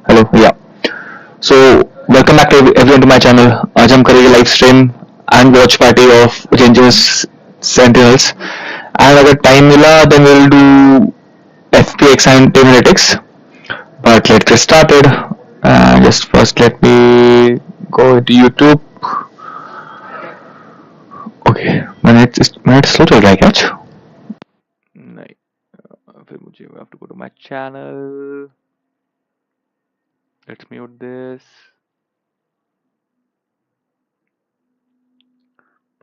Hello yeah so welcome back to everyone to my channel. आज हम करेंगे live stream and watch party of dangerous Sentinels and अगर time मिला then we will do FPX and team analytics. But let's get started. Just first let me go to YouTube. Okay, मैंने slow चल रहा है क्या आज? नहीं, फिर मुझे I have to go to my channel. Let's mute this.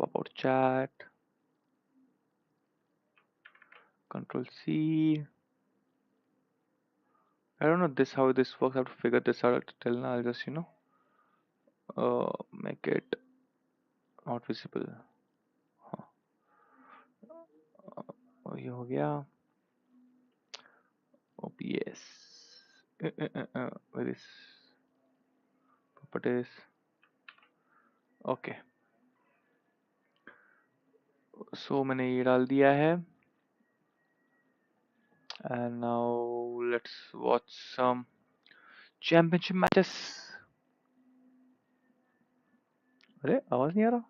Pop out chat. Control C. I don't know this how this works. I have to figure this out till now. I'll just make it not visible. हाँ, ये हो गया. OBS. Where is properties? Okay. So मैंने ये डाल दिया है. And now let's watch some championship matches. अरे आवाज नहीं आ रहा.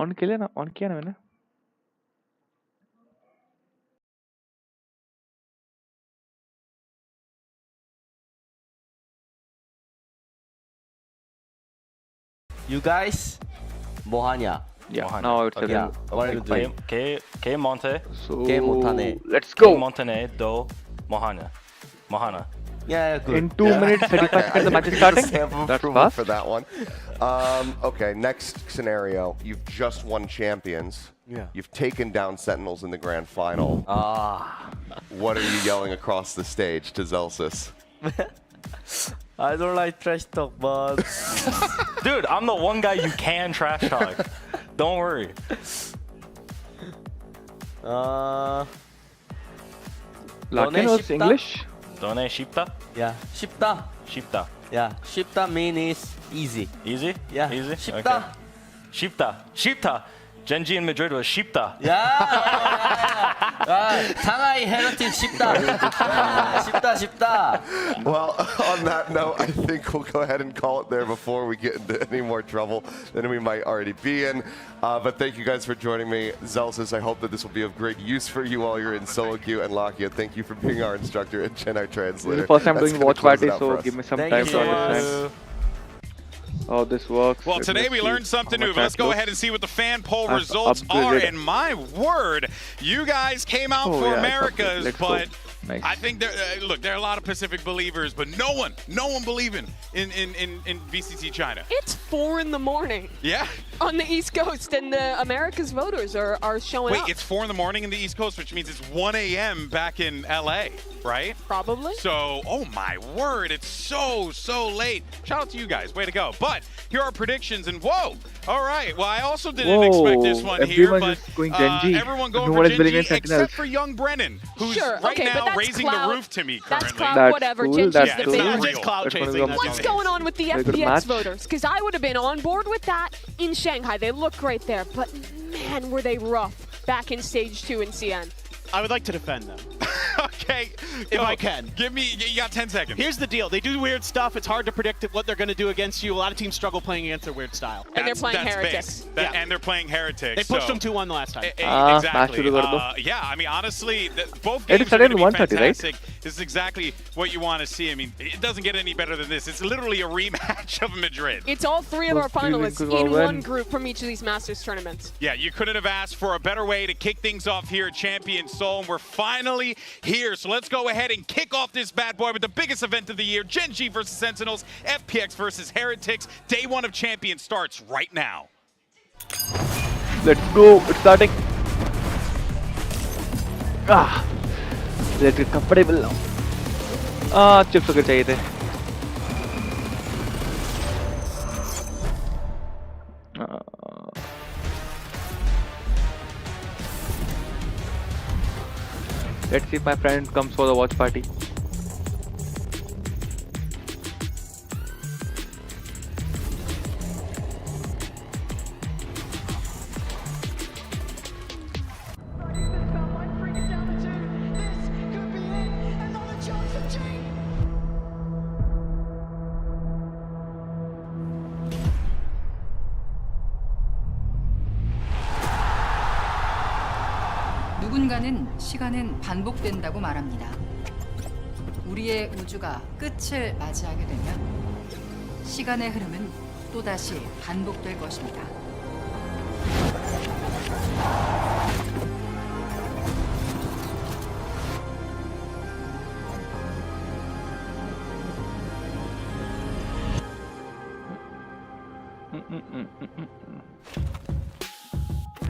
ऑन किया ना मैंने. You guys, Mohania. Yeah, Mohana. now it's Yeah, what are you doing? K Monte. So K 못하네. let's K go. Montane do Mohana. Yeah, good. In 2 minutes 35 seconds the match is starting. That's fast. For that one. Okay, next scenario. You've just won champions. Yeah. You've taken down Sentinels in the grand final. What are you yelling across the stage to Zelsis? I don't like trash talk, but Dude, I'm the one guy you can trash talk. Don't worry. Larkin was 쉽다? English. Done Shipta? yeah, 쉽다. Shipta. Yeah, 쉽다 means easy. Easy? Yeah, Easy? 쉽다. Okay. Shipta. Genji in Madrid was Shipta. 상하이 헤르틴 쉽다. 쉽다. Well, on that note, I think we'll go ahead and call it there before we get into any more trouble than we might already be in. But thank you guys for joining me. Zelsis, I hope that this will be of great use for you while you're in solo queue. And Lakia, thank you for being our instructor and Chen, our translator. This is the first time That's doing gonna watch close it party, out so for us. give me some Thank time you to so much. understand how this works. Well, Let today me we see learned something how new, my but let's chat go looks. ahead and see what the fan poll I've results are. upgraded. And my word, you guys came out Oh, for yeah, it's Americas, upgraded. Let's go. but Nice. I think look, there are a lot of Pacific believers, but no one believing in VCT China. It's 4 in the morning Yeah? on the East Coast, and the America's voters are showing Wait, up. it's 4 in the morning in the East Coast, which means it's 1 a.m. back in LA, right? Probably. So, oh my word, it's so late. Shout out to you guys, way to go. But here are predictions, and whoa, all right. Well, I also didn't expect this one here, Everyone but is going Genji. everyone going Everyone for is believing in Genji Sentinels. except for young Brennan, who's Sure, right okay, but now that's raising clout. the roof to me That's currently. clout, That's whatever. cool, Genji's that's Yeah, the it's cool. not favorite. real. cloud That's chasing. gonna That's go- What's okay. going on with the Very good FPX match. voters? Because I would have been on board with that in Shanghai. They look great there, but man, were they rough back in Stage 2 in CN. I would like to defend them. Okay, If go. I can. Give me, you got 10 seconds. Here's the deal. They do weird stuff. It's hard to predict what they're going to do against you. A lot of teams struggle playing against their weird style. And they're playing that's Heretics. base. Yeah. And they're playing Heretics. They pushed so. them 2-1 the last time. Exactly. match शुरू कर दो. Yeah, I mean, honestly, both It games are started going to in be 1:30, right? fantastic. This is exactly what you want to see. I mean, it doesn't get any better than this. It's literally a rematch of Madrid. It's all 3 of our Those three finalists wins will in win. one group from each of these Masters tournaments. Yeah, you couldn't have asked for a better way to kick things off here at Champion Seoul, and we're finally here. So let's go ahead and kick off this bad boy with the biggest event of the year, Genji versus Sentinels, FPX versus Heretics. Day 1 of Champion starts right now. Let's go. It's starting. Let's get comfortable now. Chips वगैरह चाहिए थे. Let's see if my friend comes for the watch party. 동화는 시간은 반복된다고 말합니다. 우리의 우주가 끝을 맞이하게 되면 시간의 흐름은 또다시 반복될 것입니다.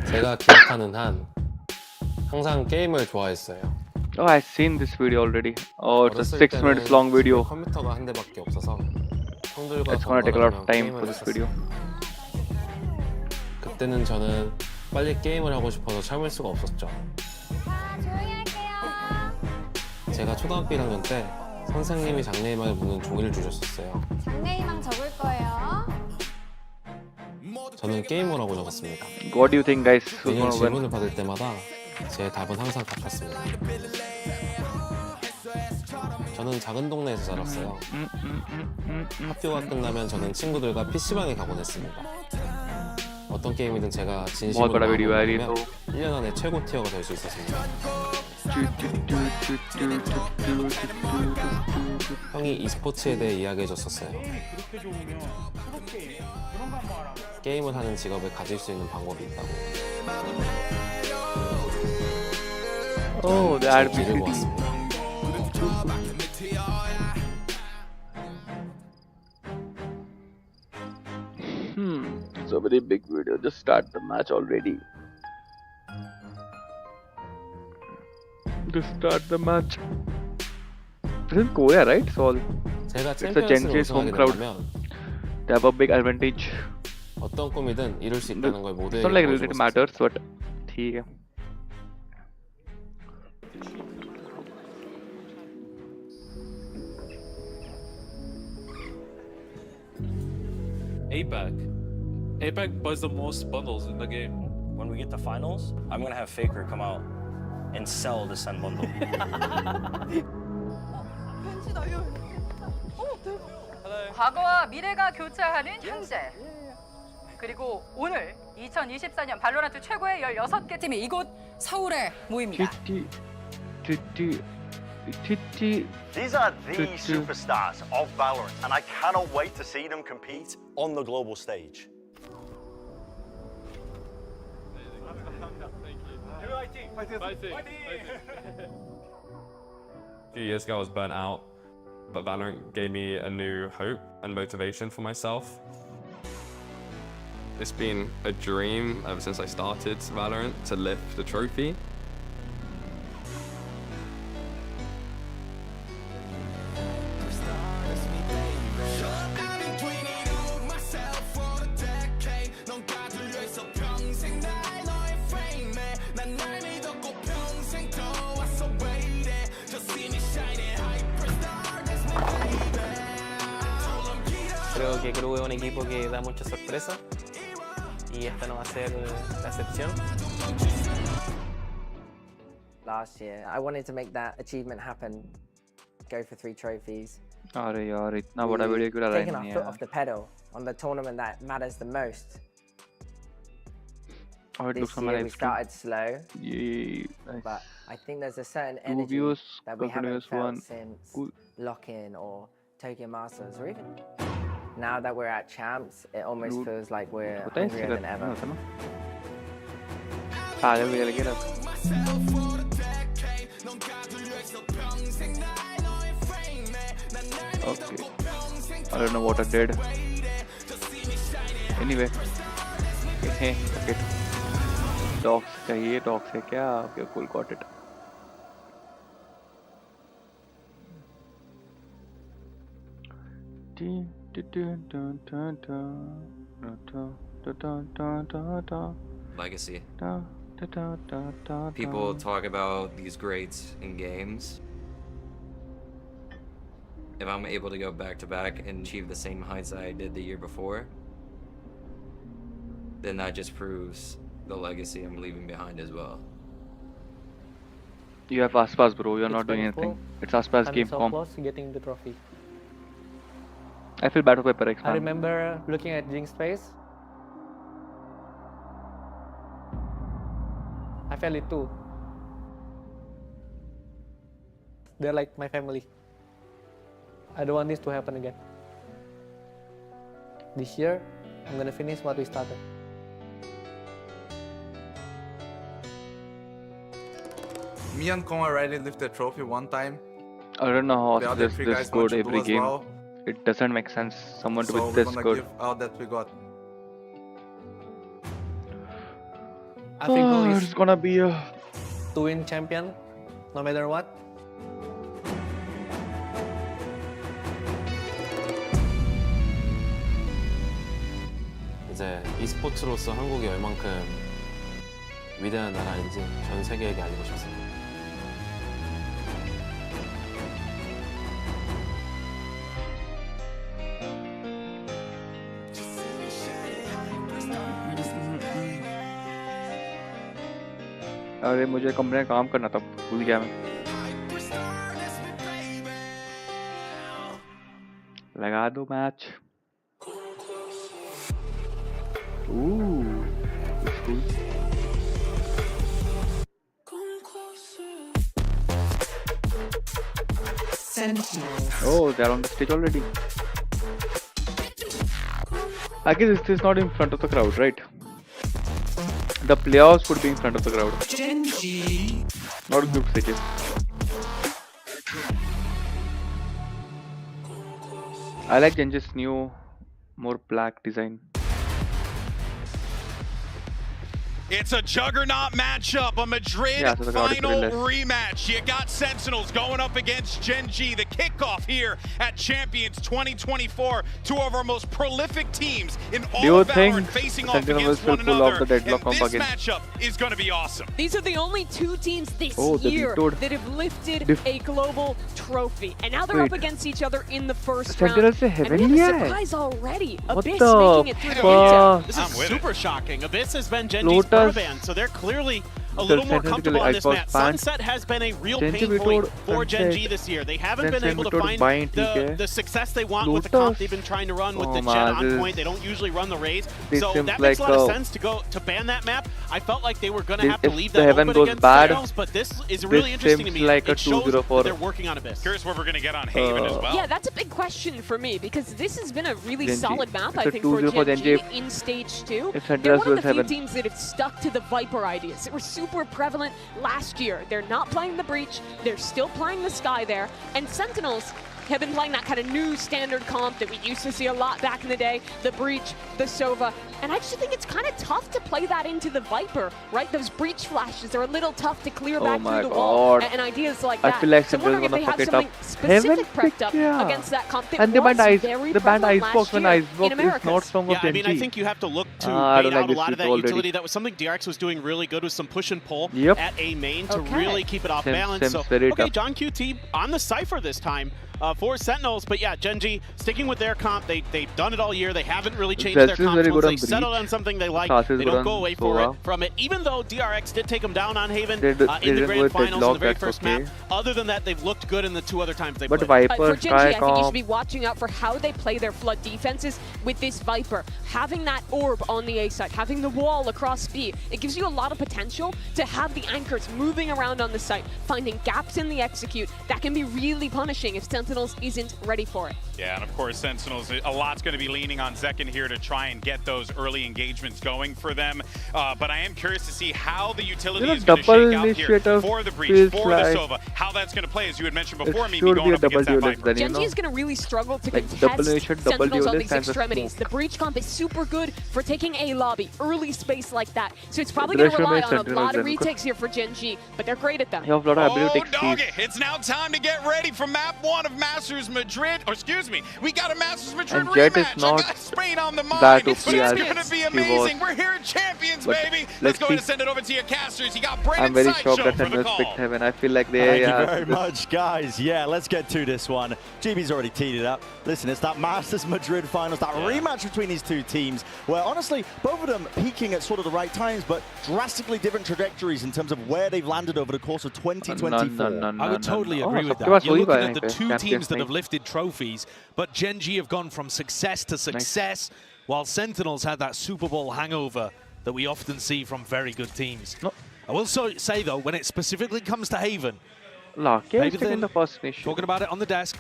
제가 기억하는 한 항상 게임을 좋아했어요. Oh, I've seen this video already. Oh, it's a 어렸을 6 때는 minutes long 집에 video. 컴퓨터가 한 대밖에 없어서 형들과 It's gonna take a lot of 번갈아가며 time 게임을 for this 했었어요. video. 그때는 저는 빨리 게임을 하고 싶어서 참을 수가 없었죠. 조용히 할게요. 제가 초등학교 1학년 때 선생님이 장래희망을 묻는 종이를 주셨었어요. 장래희망 적을 거예요. 저는 게이머라고 적었습니다. What do you think, guys? Who's 매년 gonna win? 질문을 받을 때마다 제 답은 항상 같았습니다. 저는 작은 동네에서 자랐어요. 학교가 끝나면 저는 친구들과 PC방에 가곤 했습니다. 어떤 게임이든 제가 진심으로 बड़ा video है ये 마음을 तो. 먹으면 1년 안에 최고 티어가 될 수 있었습니다. 형이 e스포츠에 대해 이야기해줬었어요. 게임을 하는 직업을 가질 수 있는 방법이 있다고. Oh, the 제 ad 길을 PPT. 보았습니다. It's a very big video. Just start the match already. Just start the match. This is Korea, right? So 제가 it's a 챔피언스를 Gen Z's home 우승하게 crowd. 된다면 They have a big advantage. 어떤 꿈이든 이룰 수 있다는 걸 It's 모두에게 not like 보여주고 it matters, 싶습니다. but ठीक है. APAC buys the most bundles in the game. When we get to finals, I'm gonna have Faker come out and sell the Sen bundle. 과거와 미래가 교차하는 현재. 그리고 오늘 2024년 발로란트 최고의 16개 팀이 이곳 서울에 모입니다. These are the superstars of Valorant, and I cannot wait to see them compete on the global stage. A few years ago, I was burnt out, but Valorant gave me a new hope and motivation for myself. It's been a dream ever since I started Valorant to lift the trophy. Creo que Crew es un equipo que da mucha sorpresa y esta no va a ser la excepción. Last year, I wanted to make that achievement happen, go for 3 trophies. अरे यार इतना बड़ा video क्यों डाला Taking our इन्होंने foot यार? off the pedal on the tournament that matters the most. Oh, it This looks on my year we live stream. started slow, Yeah, nice. but I think there's a certain 2 energy views, that we haven't continuous felt one. since Cool. Lock-in or Tokyo Masters, or even now that we're at Champs, it almost Dude, feels like we're पता है इससे hungrier than करना ever. होता ना? पागल भी लगे ना? Okay. I don't know what I did. Anyway. Okay. Dogs चाहिए, dogs है क्या? Okay, cool, got it. Legacy. People talk about these greats in games. If I'm able to go back to back and achieve the same heights that I did the year before, then that just proves the legacy I'm leaving behind as well. You have Aspas, bro. You're not doing anything. It's Aspas I'm game so form. close to getting the trophy. I feel bad for Hyperx, I man. remember looking at Jing's face. I felt it too. They're like my family. I don't want this to happen again. This year, I'm gonna finish what we started. Me and Kong already lifted the trophy one time. I don't know The how other this three this guys want good to do every as game. well. It doesn't make sense. Someone So with we're this gonna good. give all that we got. I think goal is It's gonna be a to win champion, no matter what. 이제 e스포츠로서 한국이 얼만큼 위대한 나라인지 전 세계에게 알리고 싶습니다. अरे मुझे company में काम करना था, भूल गया मैं। लगा दो match. Oh, they're on the stage already. I guess this is not in front of the crowd, right? The playoffs could be in front of the crowd. Not group stages. I like Genji's new, more black design. It's a juggernaut matchup, a Madrid Yeah, so the crowd is final pretty less. rematch. You got Sentinels going up against Genji. The kickoff here at Champions 2024. Two of our most prolific teams in all Do you of Valorant think facing off Sentinels against will one pull off another. the deadlock And comp this again? matchup is going to be awesome. These are the only two teams this Oh, they year vetoed. that have lifted a global trophy. And now they're up Wait. against each other in the first Sentinels se round. And heaven we have liya a hai? surprise already. What Abyss the making it through the fuck? retail. This is super shocking. Abyss has been Genji's pro Lotus. band, so they're clearly a The little more Sentinel comfortable on this Icebox map. band. Sunset has been a real Genji pain point vetoed for Genji Sunset. this year. They haven't Then been able to vetoed find Bind, okay. the success they want with the comp Lotus. they've been trying to run with Oh the Jet man, on this- point. They don't usually run the Raze, this so seems that makes like a lot of a- sense to go to ban that map. I felt like they were going to This- have to if leave the that heaven open goes against bad, themselves, but this is really this interesting to seems me. like a It shows 2-0 for- that they're working on Abyss. Curious what we're going to get on Haven as well. Yeah, that's a big question for me because this has been a really Genji. solid map, It's I a think, for 2-0 for Genji Genji. in Stage 2. If They're Sentinels one of was the few heaven. teams that have stuck to the Viper ideas that were super prevalent last year. They're not playing the Breach, they're still playing the Sky there, and Sentinels have been playing that kind of new standard comp that we used to see a lot back in the day, the Breach, the Sova, and I just think it's kind of tough to play that into the Viper, right? Those Breach flashes are a little tough to clear Oh back my through the wall, God. and ideas like I that. feel like so I'm wondering if Sentinels they gonna have fuck it something up. specific Heaven prepped up yeah. against that comp that And they was banned Ice. very They banned prevalent Icebox last when year in Icebox is Americas. not strong Yeah, of I mean, I Genji. think you have to look to I bait don't like out a this lot of that already. utility. That was something DRX was doing really good with some push and pull Yep. at A main to Okay. really keep it off Seems- balance. seems So, very okay, tough. John QT on the Cypher this time for Sentinels. But yeah, Genji sticking with their comp. They've done it all year. They haven't really changed Zeus their is comp. very good Once on they settle Breach. on something they like, Sas is they good don't on go away Sova. from it. Even though DRX did take them down on Haven They in the didn't go grand with finals in the Deadlock, very that's first okay. map. Other than that, they've looked good in the two other times they But played. Viper, For Genji, Sky I think you should comp, be watching out for how they play their flood defenses with this Viper. Having that orb on the A side, having the wall across B, it gives you a lot of potential to have the anchors moving around on the site, finding gaps in the execute. That can be really punishing if Sentinels isn't ready for it. Yeah, and of course, Sentinels, a lot's going to be leaning on Zekin here to try and get those early engagements going for them. But I am curious to see how the utility is going to double shake out here initiative for the Breach, feels for like the Sova, how that's going to play, as you had mentioned before, it Mimi, should going be a up double against that duelist Viper. then, you Genji know? is going to really struggle to Like double contest initiate, double Sentinels on duelist these and the extremities. smoke. The Breach comp is super good for taking A lobby, early space like that. So it's probably going to Dressroom rely is on a Sentinels lot of then, retakes here for Genji, but they're great at them. You have a lot of ability Oh, to doggy, exceed. it's now time to get ready for map 1 of Masters Madrid. Or excuse me, we got a Masters Madrid And Jet is rematch. not I got Spain on the mind. that But OP it's as going to be he amazing. was. We're here at Champions, But baby. Let's let's go ahead and see. send it over to your casters. You got Brandon I'm very Sideshow shocked that for the Sentinels call. picked Heaven. I feel like they Thank you have very this- much, guys. Yeah, let's get to this one. GB's already teed it up. Listen, it's that Masters Madrid finals, that rematch between these two teams, where honestly, both of them peaking at sort of the right times, but drastically different trajectories in terms of where they've landed over the course of 2024. I would totally agree with सबके that. Pass You're वही looking गए at the हैं two Champions teams that में. have lifted trophies, but Genji have gone from success to success, while Sentinels had that Super Bowl hangover that we often see from very good teams. I will say though, when it specifically comes to Haven, Lucky is taking the first finish. Talking about it on the desk.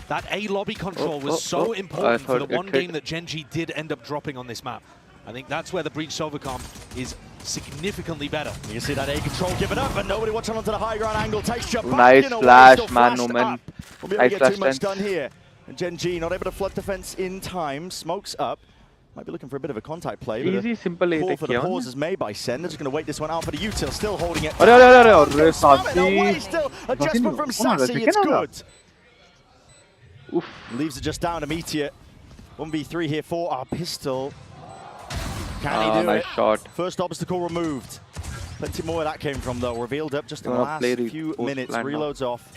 That A lobby control was so important for the one game that Gen.G did end up dropping on this map. I think that's where the Breach Sovacom is significantly better. You can see that A control given up, and nobody watching onto the high ground angle. Takes jump back. Nice flash, man, Won't be able Nice to get flash too much stance. done here. And Gen.G not able to flood defense in time. Smokes up. Might be looking for a bit of a contact play. Easy, simple A call tech for the kiya pause is made by Sen. They're just going to wait this one out for the util. Still holding it. Arre, Sassy. Still adjustment from Sassy. It's good. Oof. Leaves it just down to Meteor. 1v3 here for our pistol. Can he do nice it? shot. First obstacle removed. Plenty more where that came from though. Revealed up just in the last few minutes. Reloads off.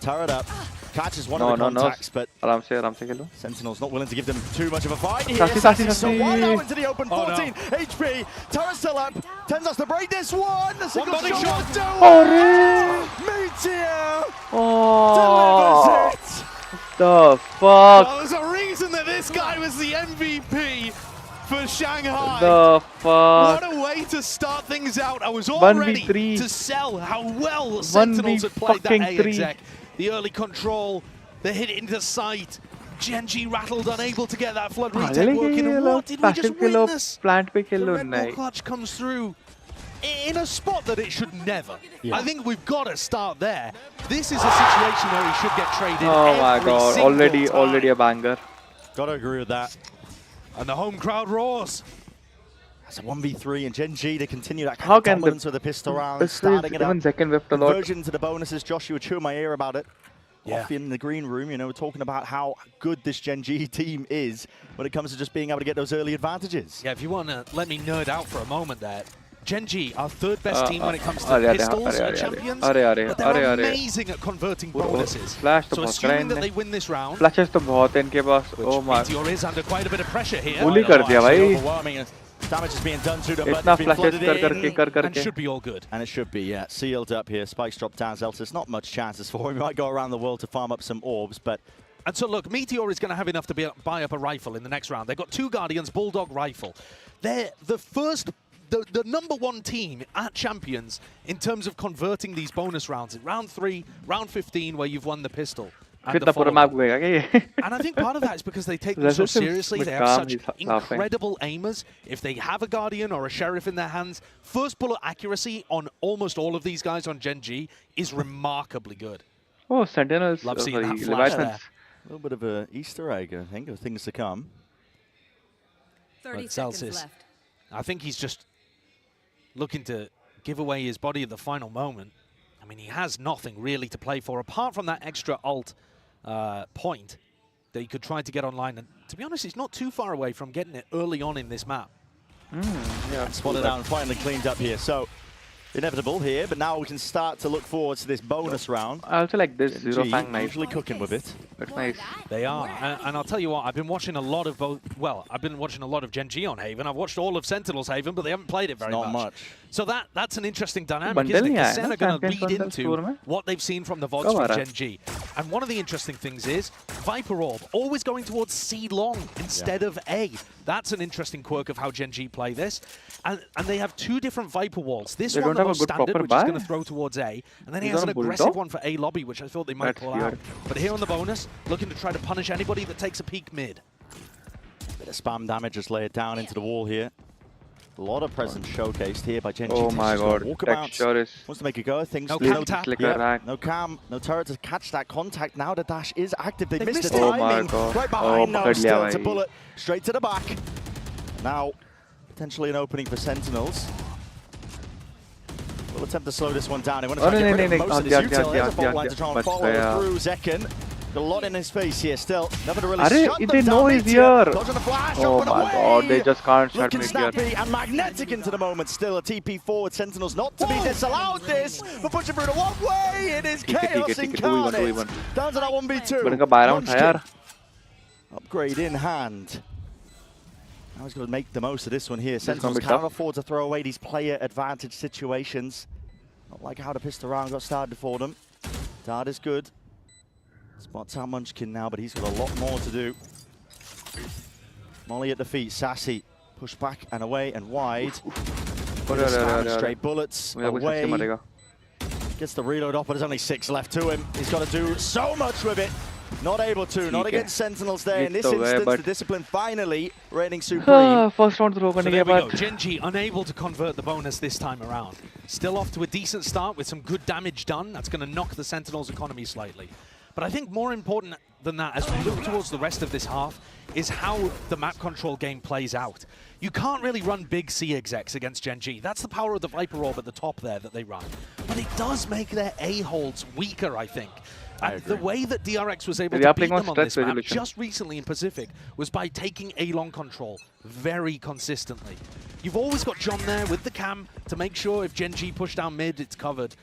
Turret up. Catches one of the contacts, but Sentinel's not willing to give them too much of a fight here. Sassy. So one now into the open. 14 HP. Turret still up. Tens us to break this one. The single shot. Meteor delivers it. The fuck? Well, there's a reason that this guy was the MVP for Shanghai. The fuck? What a way to start things out. I was all ready to sell how well Sentinels had played that A exec. The early control, the hit into sight. Gen.G rattled, unable to get that flood retake working. And what did we just witness? Plant pe The khelo Red Bull clutch comes through in a spot that it should never. I think we've got to start there. This is a situation where he should get traded. Oh my god, already a banger. Gotta agree with that. And the home crowd roars. That's a 1v3 and Gen.G to continue that kind of dominance with the pistol round, starting it up. Second whipped a lot. Conversion to the bonuses. Josh, you were chewing my ear about it. Off in the green room, you know, talking about how good this Gen.G team is when it comes to just being able to get those early advantages. Yeah, if you want to let me nerd out for a moment there. Gen.G, our third best team when it comes to pistols and champions, but they're amazing at converting bonuses. So assuming that they win this round, Flashes to bahut hai inke paas. Oh my. Meteor is under quite a bit of pressure here. Bully kar diya bhai. Damage is being done to them, but Itna it's been flashes flooded in. And should be all good. And it should be, yeah. Sealed up here. Spikes drop down. Zeltis, not much chances for him. He might go around the world to farm up some orbs, but... And so look, Meteor is going to have enough to buy up a rifle in the next round. They've got two Guardians, Bulldog rifle. They're the first... The number one team at Champions in terms of converting these bonus rounds. In round 3, round 15, where you've won the pistol. And I think part of that is because they take them so seriously. They have such incredible aimers. If they have a Guardian or a Sheriff in their hands, first bullet accuracy on almost all of these guys on Gen.G is remarkably good. Oh, Sentinels. Love seeing that flash there. A little bit of an Easter egg, I think, of things to come. 30 seconds left. I think he's just looking to give away his body at the final moment. I mean, he has nothing really to play for, apart from that extra ult point that he could try to get online. And to be honest, he's not too far away from getting it early on in this map. Yeah, spotted out and finally cleaned up here. So, inevitable here, but now we can start to look forward to this bonus round. I also like this Zero Fang knife. Usually cooking with it. That's nice. They are, and I'll tell you what, I've been watching a lot of both. Well, I've been watching a lot of Gen.G on Haven. I've watched all of Sentinel's Haven, but they haven't played it very much. So that's an interesting dynamic, isn't it? Because Sen are going to lead into what they've seen from the VODs from Gen.G. And one of the interesting things is Viper Orb always going towards C long instead of A. That's an interesting quirk of how Gen.G play this. And they have two different Viper walls. This one, the most standard, which is going to throw towards A. And then he has an aggressive one for A lobby, which I thought they might pull out. But here on the bonus, looking to try to punish anybody that takes a peek mid. Bit of spam damage just laid down into the wall here. A lot of presence showcased here by Gen.G. Oh my god, texture is... Wants to make a go. Things no cam tap. No cam, no turret to catch that contact. Now the dash is active. They missed the timing. Oh my god. Right behind now, still it's a bullet. Straight to the back. Now, potentially an opening for Sentinels. We'll attempt to slow this one down. They want to try to get rid of most of this util. There's a fault line to try and follow through Zekken. A lot in his face here still. Never to really shut them they down. know he's here. Oh my away. god, they just can't shut Looking me snappy here. and magnetic into the moment. Still a TP forward. Sentinels not to be disallowed this. But pushing through the one way. It is chaos incarnate. Down to that 1v2. Upgrade in hand. Now he's going to make the most of this one here. Sentinels can't afford to throw away these player advantage situations. Not like how the pistol round got started for them. Dart is good. Spots out Munchkin now, but he's got a lot more to do. Molly at the feet. Sassy. Push back and away and wide. Straight bullets away. Gets the reload off, but there's only 6 left to him. He's got to do so much with it. Not able to, not against Sentinels there. In this instance, the discipline finally reigning supreme. First round throw so there we go. Genji unable to convert the bonus this time around. Still off to a decent start with some good damage done. That's going to knock the Sentinels' economy slightly. But I think more important than that, as we look towards the rest of this half, is how the map control game plays out. You can't really run big C execs against Genji. That's the power of the Viper Orb at the top there that they run. But it does make their A-holds weaker, I think. And the way that DRX was able to beat them on this map just recently in Pacific was by taking A-long control very consistently. You've always got John there with the cam to make sure if Genji push down mid, it's covered.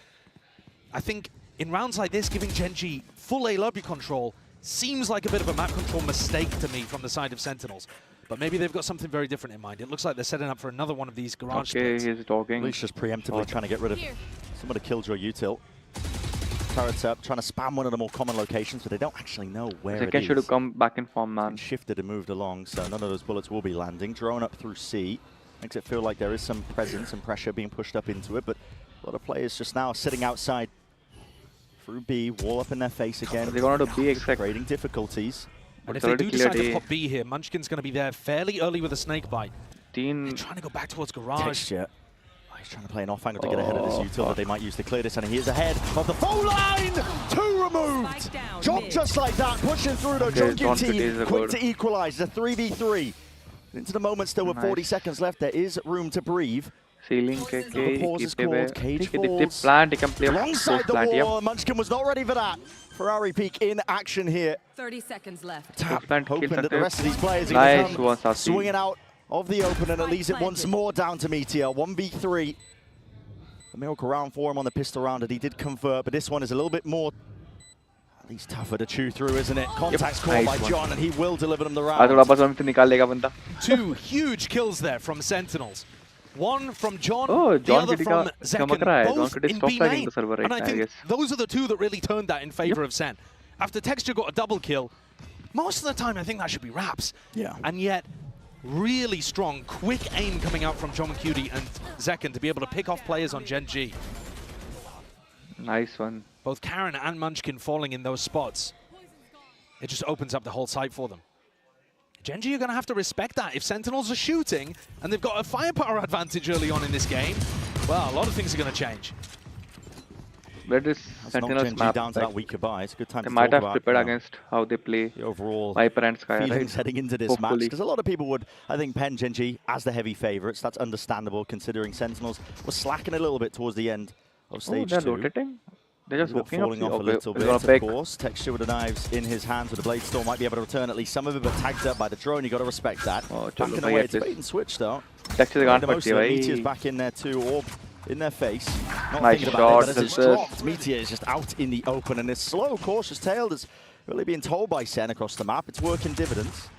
I think in rounds like this, giving Genji full A lobby control seems like a bit of a map control mistake to me from the side of Sentinels. But maybe they've got something very different in mind. It looks like they're setting up for another one of these garage splits. He's dogging. Leash just preemptively trying to get rid of some of the killjoy util. Turrets up, trying to spam one of the more common locations, but they don't actually know where it is. Should have come back in form, man. Shifted and moved along, so none of those bullets will be landing. Drone up through C. Makes it feel like there is some presence and pressure being pushed up into it, but a lot of players just now sitting outside through B, wall up in their face again. They're going to B exact. Creating difficulties. And if they do decide to pop B here, Munchkin's going to be there fairly early with a snake bite. They're trying to go back towards garage. Texture. He's trying to play an off angle to get ahead of this util, but they might use to clear this, and he is ahead of the full line! 2 removed! Job just like that, pushing through the Junkie team, quick to equalize, it's a 3v3. Into the moment still with 40 seconds left, there is room to breathe. Ceiling pause is called, cage falls. Alongside the wall, Munchkin was not ready for that. Ferrari Peak in action here. 30 seconds left. Tap, hoping that the rest of these players are going to come swinging out of the open, and it leaves it once more down to Meteor. 1v3. A miracle round for him on the pistol round that he did convert, but this one is a little bit more, at least tougher to chew through, isn't it? Contact's called by John, and he will deliver them the round. 2 huge kills there from Sentinels. One from John, the other from Zekken, both in B main. And I think those are the 2 that really turned that in favor of Sen. After Texture got a double kill, most of the time I think that should be Raps. Yeah. And yet, really strong, quick aim coming out from John Cutie and Zekken to be able to pick off players on Genji. Nice one. Both Karen and Munchkin falling in those spots. It just opens up the whole site for them. Genji are going to have to respect that. If Sentinels are shooting and they've got a firepower advantage early on in this game, well, a lot of things are going to change. Where does Sentinels map? Down to that weaker buy. It's a good time they to might talk have about, prepared against how they play the overall Viper and Sky, feelings heading into this match, Hopefully. because a lot of people would, I think, pen Genji as the heavy favourites. That's understandable, considering Sentinels were slacking a little bit towards the end of stage 2. They're rotating. They're just walking falling up. off a little bit, of course. Texture with the knives in his hands with the blade storm might be able to return at least some of it, but tagged up by the drone. You got to respect that. Backing away, it's a bait and switch though. Texture Meteor's back in there too, orb in their face. Not nice thinking shot. about it, but as it's dropped, Meteor is just out in the open, and this slow, cautious tail is really being told by Sen across the map. It's working dividends.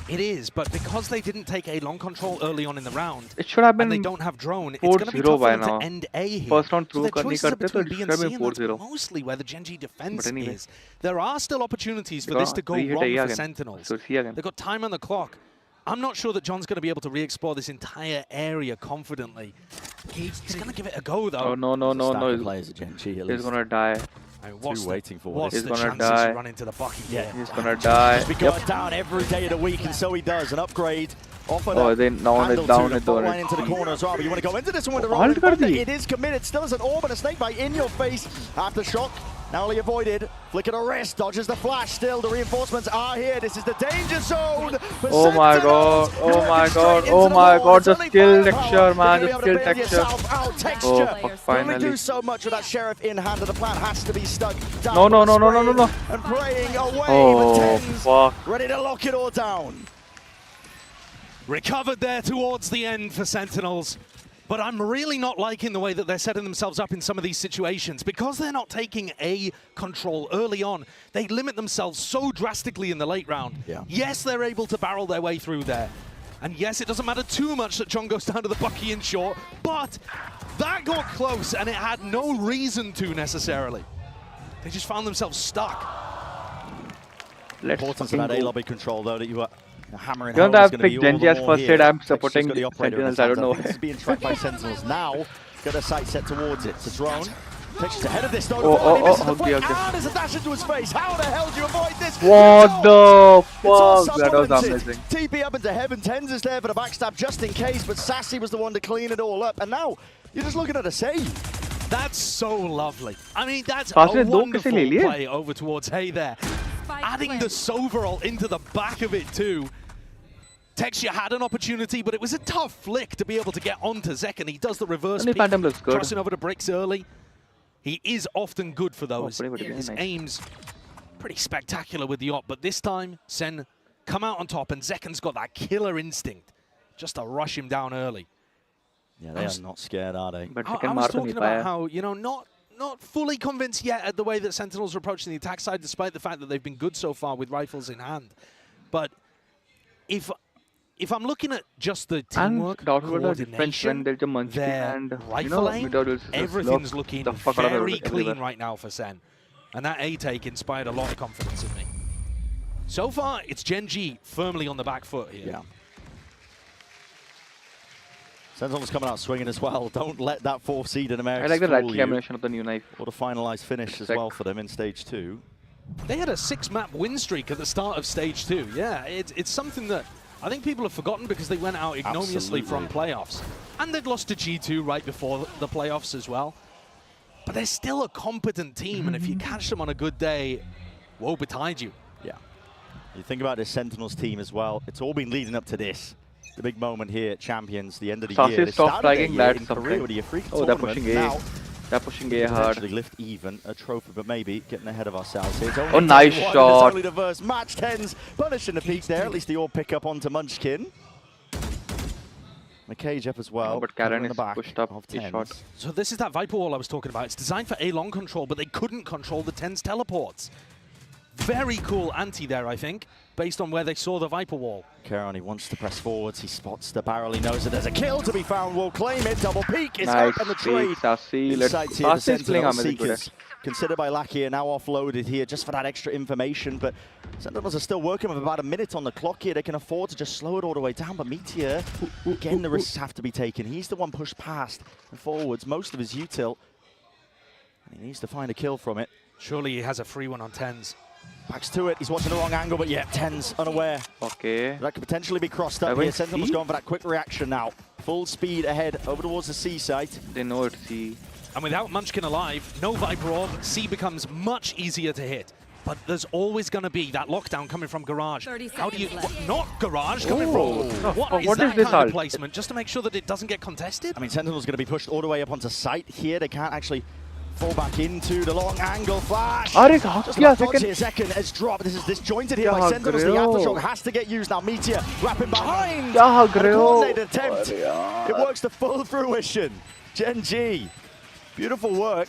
It is, but because they didn't take a long control early on in the round, it should have been and they don't have drone, it's going to be tough for them to end A here. First round so through their choices are between B and C, and that's 4-0. mostly where the Genji defense is. There are still opportunities for this to go wrong for Sentinels. They've got time on the clock. I'm not sure that John's going to be able to re-explore this entire area confidently. He's going to give it a go, though. Oh, no. Players at Genji, He's going to die. Two waiting for what's he's the gonna chances die. you run into the bucket? Yeah, he's gonna die. He goes down every day of the week, and so he does. An upgrade. Oh, they now it's down the line into the corner as well. But you want to go into this one with the roll. It is committed. Still as an orb and a snake bite in your face. Aftershock. Narrowly avoided. Flick of the wrist. Dodges the flash. Still, the reinforcements are here. This is the danger zone. Oh my god. Oh my god. Oh my god. The skill texture, man. The skill texture. Oh, fuck, finally. Only do so much with that sheriff in hand, and the plan has to be stuck down. No. And praying away with tens. Fuck. Ready to lock it all down. Recovered there towards the end for Sentinels. But I'm really not liking the way that they're setting themselves up in some of these situations. Because they're not taking A control early on, they limit themselves so drastically in the late round. Yeah. Yes, they're able to barrel their way through there. And yes, it doesn't matter too much that John goes down to the bucky in short, but that got close and it had no reason to necessarily. They just found themselves stuck. Importance of that A-lobby control though that you were hammering. You don't have to pick Genji as first aid. I'm supporting Sentinels. I don't know. This is being tracked by Sentinels now. Got a sight set towards it. It's a drone. Texture's ahead of this though. Okay. And there's a dash into his face. How the hell do you avoid this? What the fuck? That was supplemented. amazing. TP up into heaven. Tens is there for the backstab just in case, but Sassy was the one to clean it all up. And now you're just looking at a save. That's so lovely. I mean, that's a wonderful play over towards Hay there. Adding the Soverall into the back of it too. Texture had an opportunity, but it was a tough flick to be able to get onto Zek, and he does the reverse peek, crossing over the bricks early. He is often good for those. His aim's pretty spectacular with the op, but this time, Sen come out on top, and Zekan's got that killer instinct just to rush him down early. Yeah, they are not scared, are they? But I was talking about how, you know, not fully convinced yet at the way that Sentinels are approaching the attack side, despite the fact that they've been good so far with rifles in hand. But if I'm looking at just the teamwork, coordination, their rifle aim, everything's looking very clean right now for Sen. And that A-take inspired a lot of confidence in me. So far, it's Gen G firmly on the back foot here. Yeah. Sentinel's coming out swinging as well. Don't let that 4th seed in America. I like the right combination of the new knife. What a finalized finish as well for them in stage 2. They had a 6-map win streak at the start of stage 2. Yeah, it's something that I think people have forgotten because they went out ignominiously from playoffs. And they'd lost to G2 right before the playoffs as well. But they're still a competent team, and if you catch them on a good day, woe betide you. Yeah. You think about this Sentinels team as well. It's all been leading up to this. The big moment here at Champions, the end of the year. Stop flagging that Oh, they're pushing A. They're pushing A hard. Actually lift even a trophy, but maybe getting ahead of ourselves here. Oh, nice shot. It's only the first match. Tens punishing the peak there. At least they all pick up onto Munchkin. McCage up as well. But Karen is pushed up. So this is that Viper wall I was talking about. It's designed for A-long control, but they couldn't control the Tens teleports. Very cool anti there, I think, based on where they saw the Viper wall. Karan, he wants to press forwards. He spots the barrel. He knows that there's a kill to be found. We'll claim it. Double peak is up on the trade. Insights here. The Sentinel Seekers, considered by Lackey, are now offloaded here just for that extra information. But Sentinels are still working with about a minute on the clock here. They can afford to just slow it all the way down. But Meteor, again, the risks have to be taken. He's the one pushed past and forwards most of his util. And he needs to find a kill from it. Surely he has a free one on Tens. Backs to it. He's watching the wrong angle, but yeah, Tens unaware. Okay. That could potentially be crossed up here. Sentinel's going for that quick reaction now. Full speed ahead over towards the C site. They know it's C. And without Munchkin alive, no Viper orb, C becomes much easier to hit. But there's always going to be that lockdown coming from Garage. How do you... not Garage coming from... What is that kind of placement? Just to make sure that it doesn't get contested? I mean, Sentinel's going to be pushed all the way up onto site here. They can't actually fall back into the long angle flash. Second has dropped. This is disjointed here by Sentinels. The aftershock has to get used now. Meteor wrapping behind. Coordinated attempt. It works to full fruition. Gen G. Beautiful work.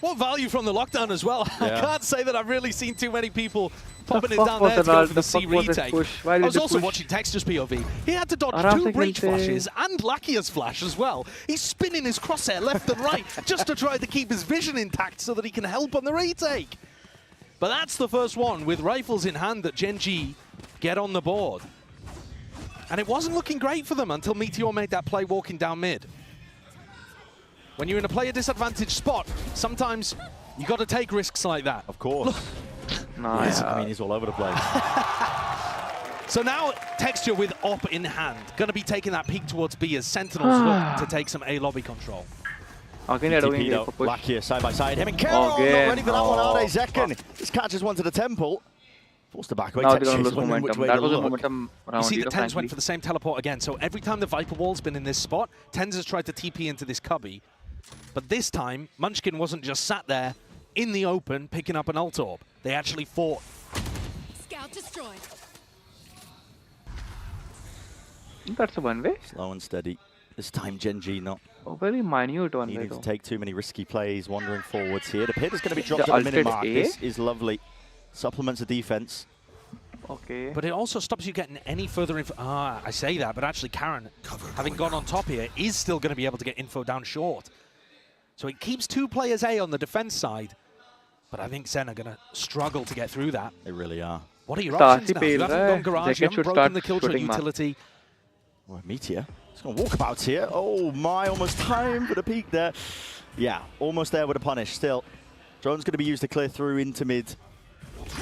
What value from the lockdown as well. Yeah. I can't say that I've really seen too many people popping it down there to go for the C retake. I was also watching Texture's POV. He had to dodge 2 breach flashes and Lakia's flash as well. He's spinning his crosshair left and right just to try to keep his vision intact so that he can help on the retake. But that's the first one with rifles in hand that Gen G get on the board. And it wasn't looking great for them until Meteor made that play walking down mid. When you're in a player disadvantaged spot, sometimes you got to take risks like that. Of course. Nice. I mean, he's all over the place. So now Texture with op in hand, going to be taking that peek towards B as Sentinels look to take some A lobby control. Lakia side by side. Him and Carroll not ready for that one, are they? Zekken just catches one to the temple. Forced to back away. Now they're lose momentum. That was a momentum round. You see that Tens went for the same teleport again. So every time the Viper wall's been in this spot, Tens has tried to TP into this cubby. But this time, Munchkin wasn't just sat there in the open picking up an ult orb. They actually fought. Scout destroyed. That's a one-way. Slow and steady. This time, Gen G not very minute one-way. Needing to take too many risky plays, wandering forwards here. The pit is going to be dropped at the minute mark. This is lovely. Supplements the defense. Okay. But it also stops you getting any further info. I say that, but actually Karen, having gone on top here, is still going to be able to get info down short. So it keeps 2 players A on the defense side, but I think Sen are going to struggle to get through that. They really are. What are your options now? You haven't gone Garage, you haven't broken the Killjoy utility. Well, Meteor. It's going to walkabouts here. Oh my, almost time for the peak there. Yeah, almost there with a punish. Still, drone's going to be used to clear through into mid.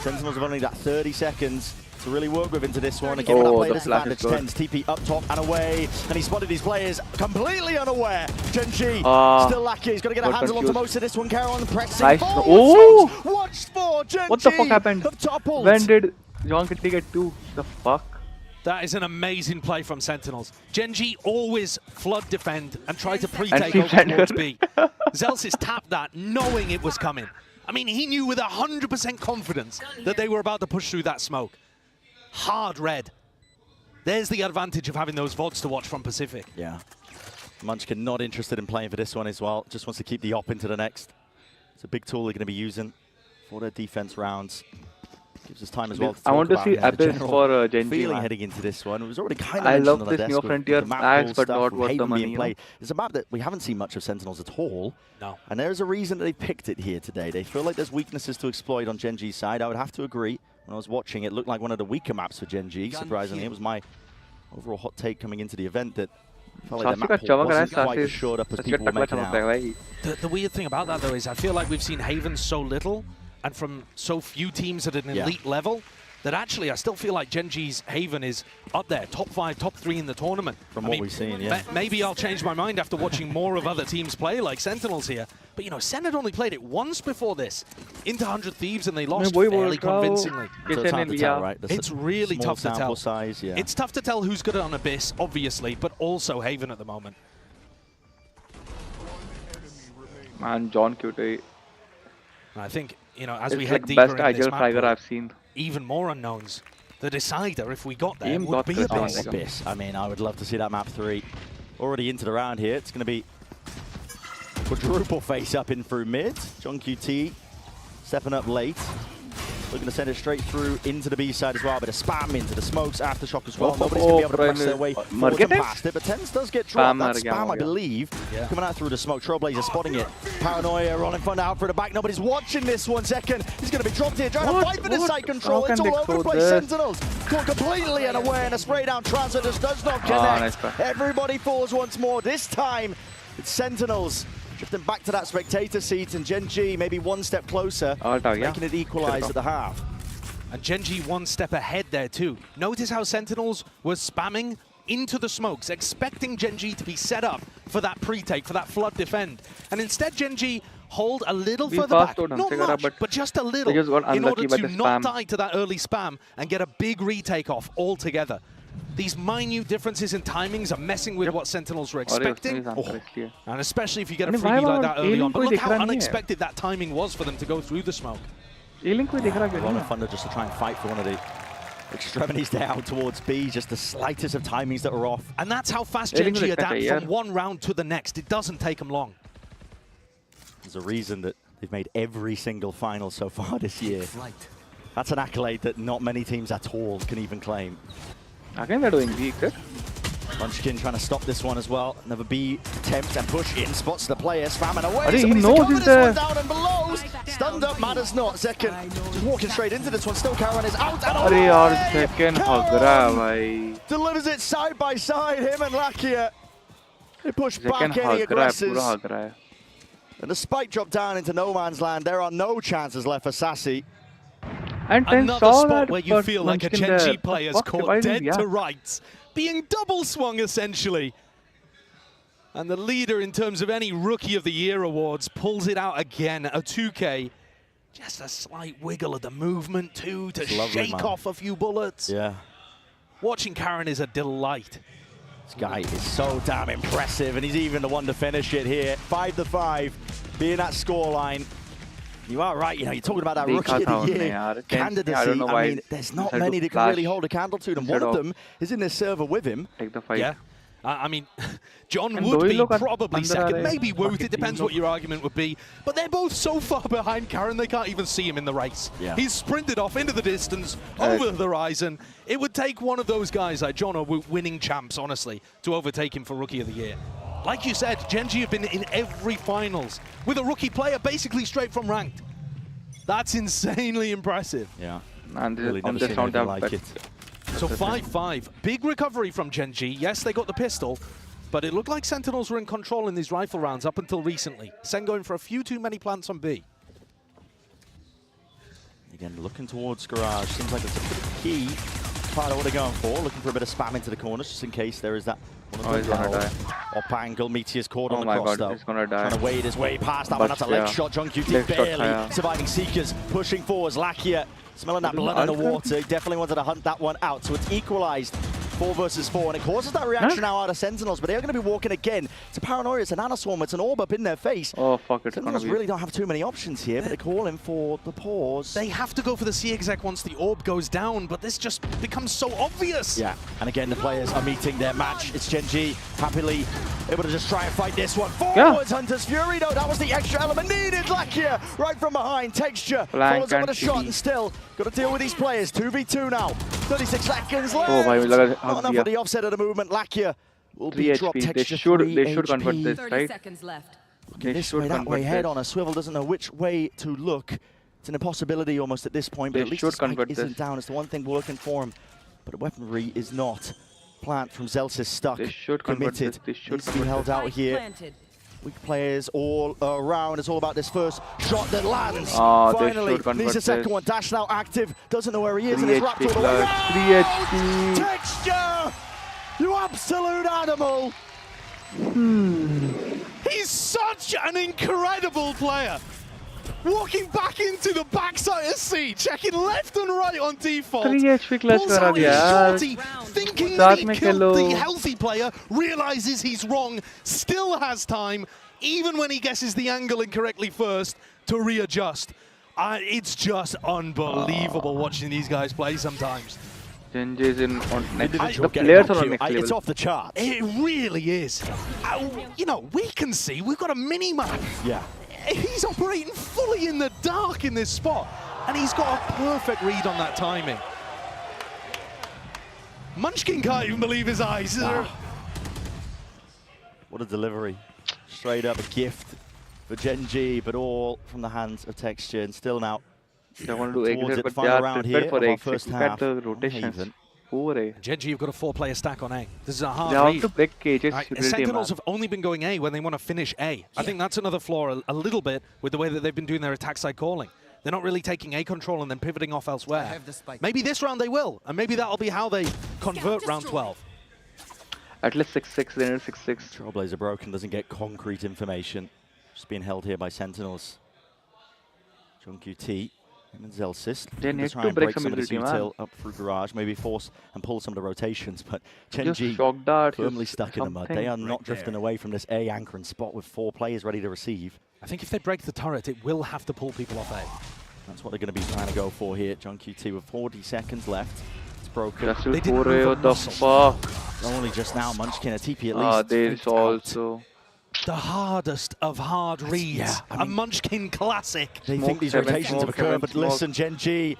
Sentinels have only got 30 seconds to really work with into this one. Again, that player disadvantage. Tens, TP up top and away. And he spotted his players completely unaware. Genji still lucky. He's got to get a handle onto most of this one. Caron pressing forward. Oh! Watch for Genji. What the fuck happened? Toppled. When did John Kitty get 2? The fuck? That is an amazing play from Sentinels. Genji always flood defend and try to pre-take over towards B. Zelsis tapped that knowing it was coming. I mean, he knew with 100% confidence that they were about to push through that smoke. Hard red. There's the advantage of having those VODs to watch from Pacific. Yeah. Munchkin not interested in playing for this one as well. Just wants to keep the op into the next. It's a big tool they're going to be using for their defense rounds. Gives us time as well to I want to see Abyss for Genji. Feeling heading into this one. It was already kind of I mentioned love on the this desk New Frontier ads, but not worth the money. It's a map that we haven't seen much of Sentinels at all. No. And there's a reason that they picked it here today. They feel like there's weaknesses to exploit on Genji's side. I would have to agree. When I was watching, it looked like one of the weaker maps for Genji, surprisingly. It was my overall hot take coming into the event that felt like the map wasn't quite as shored up as people were making out. The weird thing about that, though, is I feel like we've seen Haven so little and from so few teams at an elite level that actually I still feel like Genji's Haven is up there, top 5, top 3 in the tournament. From what we've seen, yeah. Maybe I'll change my mind after watching more of other teams play, like Sentinels here. But, you know, Sen had only played it once before this, into 100 Thieves, and they lost fairly convincingly. So it's hard to tell, right? It's really tough to tell. Size, yeah. It's tough to tell who's good on Abyss, obviously, but also Haven at the moment. Man, John Kitty. I think, you know, as we It's head like deeper best into Agile this map, Fragger I've seen. even more unknowns. The decider, if we got there, Aim would be Abyss. Abyss. I mean, I would love to see that map 3. Already into the round here. It's going to be quadruple face up in through mid. John QT stepping up late. Looking to send it straight through into the B side as well. But a spam into the smokes, aftershock as well. Nobody's going to be able to press their way forward and past it. But Tens does get dropped. That spam, I believe, coming out through the smoke. Trailblazer spotting it. Paranoia rolling front out for the back. Nobody's watching this 1 second. He's going to be dropped here. Trying to fight for the side control. It's all over the place. Sentinels caught completely unaware. And a spray down transfer just does not connect. Everybody falls once more. This time, it's Sentinels drifting back to that spectator seat, and Genji maybe 1 step closer, making it equalize at the half. And Genji 1 step ahead there too. Notice how Sentinels were spamming into the smokes, expecting Genji to be set up for that pre-take, for that flood defend. And instead Genji hold a little further back, not much, but just a little, in order to not die to that early spam and get a big retake off altogether. These minute differences in timings are messing with what Sentinels were expecting. And especially if you get a freebie like that early on. But look how unexpected that timing was for them to go through the smoke. A lot of thunder just to try and fight for one of the extremities down towards B, just the slightest of timings that were off. And that's how fast Genji adapt from one round to the next. It doesn't take them long. There's a reason that they've made every single final so far this year. That's an accolade that not many teams at all can even claim. Again, they're doing weak. Munchkin trying to stop this one as well. Another B attempt and push in, spots the player, spamming away. He Somebody's knows to cover he's this there. one down and below. Stunned up, matters not. Second, just walking straight into this one. Still Caron is out and away. Second, bhai. Delivers it side by side, him and Lakia. They push back any aggressors. And the spike drop down into no man's land. There are no chances left for Sassy. And another spot where you feel like a Genji player's caught dead to rights, being double swung essentially. And the leader in terms of any Rookie of the Year awards pulls it out again, a 2K. Just a slight wiggle of the movement too, to shake off a few bullets. Yeah. Watching Caron is a delight. This guy is so damn impressive, and he's even the one to finish it here. 5-5, being that scoreline. You are right, you know, you're talking about that Rookie of the Year candidacy. I mean, there's not many that can really hold a candle to them. One of them is in this server with him. Yeah. I mean, John would be probably second, maybe Woot, it depends what your argument would be. But they're both so far behind Caron, they can't even see him in the race. Yeah. He's sprinted off into the distance, over the horizon. It would take one of those guys like John or Woot, winning champs, honestly, to overtake him for Rookie of the Year. Like you said, Genji have been in every finals with a rookie player basically straight from ranked. That's insanely impressive. Yeah. And really on never this seen round, anything like it. So 5-5, big recovery from Genji. Yes, they got the pistol, but it looked like Sentinels were in control in these rifle rounds up until recently. Sen going for a few too many plants on B. Again, looking towards Garage. Seems like it's a pretty key part of what they're going for. Looking for a bit of spam into the corners, just in case there is that. Oh, he's gonna die. Up angle, Meteor's caught on the my cross, god, though. he's gonna die. Trying to wade his way past that But one. That's a leg shot. John QT barely surviving Seekers. Pushing forwards. Lakia smelling that blood in the water. He definitely wanted to hunt that one out. So it's equalized. 4 versus 4, and it causes that reaction now out of Sentinels, but they're going to be walking again. It's a Paranoia, it's a Nanoswarm, it's an orb up in their face. Oh, fuck, it's Sentinels really don't have too many options here, but they're calling for the pause. They have to go for the C-exec once the orb goes down, but this just becomes so obvious. Yeah, and again, the players are meeting their match. It's Gen G happily able to just try and fight this one. Forwards, Hunter's Fury, though. That was the extra element needed. Lakia right from behind. Texture follows up with a shot, and still got to deal with these players. 2v2 now. 36 seconds left. Oh, Not enough for the offset of the movement. Lakia will be 3 dropped. HP. Texture They should convert this, 30 right? seconds left. They this should way, that convert way, head this. on a swivel. Doesn't know which way to look. It's an impossibility almost at this point, but They at least should the spike convert isn't this. down. It's the one thing working for him. But the weaponry is not. Plant from Zelsis stuck, They should convert committed. this. They should Needs to be convert held this. out here. Weak players all around. It's all about this first shot that lands. Oh, they Finally, should convert needs a second this. one. Dash now active. Doesn't know where he is, 3 and it's wrapped HP all the way plus. around. 3 HP. Texture! You absolute animal! He's such an incredible player. Walking back into the backside of C, checking left and right on default. 3 HP clutch Pulls करा out his दिया shorty, thinking साथ that he में killed Khelo. the healthy player, realizes he's wrong, still has time, even when he guesses the angle incorrectly first, to readjust. It's just unbelievable watching these guys play sometimes. Gen G is on next. Individual The getting players on are on cue. next It's level. off the charts. It really is. You know, we can see, we've got a mini-map. Yeah. He's operating fully in the dark in this spot, and he's got a perfect read on that timing. Munchkin can't even believe his eyes. What a delivery. Straight up a gift for Gen G, but all from the hands of Texture, and still now They want to do towards exit, it, but they final are round prepared here for of our exit. first Look at half. the rotations. Haven. Over Gen G have got a 4-player stack on A. This is a hard They have read. to break cages. Right, really, Sentinels man. have only been going A when they want to finish A. I think that's another flaw a little bit with the way that they've been doing their attack side calling. They're not really taking A control and then pivoting off elsewhere. Maybe this round they will, and maybe that'll be how they convert round 12. At least 6-6, then 6-6. Trailblazer broken, doesn't get concrete information. Just being held here by Sentinels. John QT and Zelsis. They Looking need try to and break some some of this utility, man. util up through Garage, maybe force and pull some of the rotations, but Gen Just G shock dart, firmly just stuck in the mud. They are not drifting away from this A anchoring spot with 4 players ready to receive. I think if they break the turret, it will have to pull people off A. That's what they're going to be trying to go for here. John QT with 40 seconds left. It's broken. Just what the fuck? Only just now, Munchkin a TP at least. Ah, there's also The hardest of hard reads. Yeah, a Munchkin classic. They think these rotations have occurred, but listen, Gen G,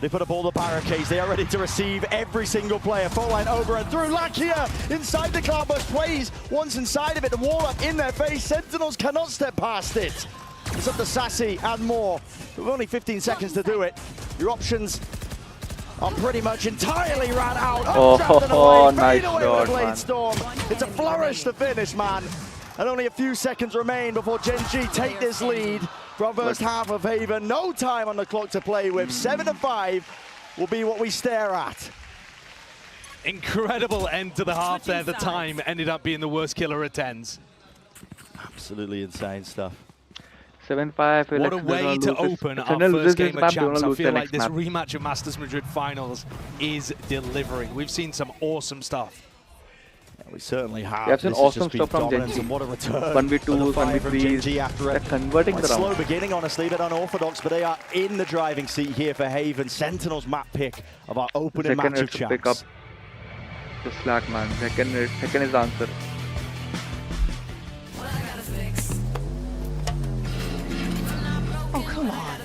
they put up all the barricades. They are ready to receive every single player. Full line over and through. Lakia inside the cloudburst plays. Once inside of it, the wall up in their face. Sentinels cannot step past it. It's up to Sassy and more. With only 15 seconds to do it. Your options are pretty much entirely ran out. Oh, nice Fade away shot, with Blade man. Storm. It's a flourish to finish, man. And only a few seconds remain before Gen G take this lead from first half of Haven. No time on the clock to play with. 7-5 will be what we stare at. Incredible end to the half there. The time ended up being the worst killer at 10s. Absolutely insane stuff. 7-5. What a way to open our first game of champs. I feel like this rematch of Masters Madrid Finals is delivering. We've seen some awesome stuff. Yeah, we certainly have. We have seen This has awesome just been stuff from Gen dominance, G. and what a return. 1v2s, for the 1v3s. Gen G after They're a converting quite the slow round. beginning, honestly, but unorthodox. But they are in the driving seat here for Haven. Sentinels map pick of our opening Second match of is to pick up champs. the slack, man. Second is the answer. Oh, come on.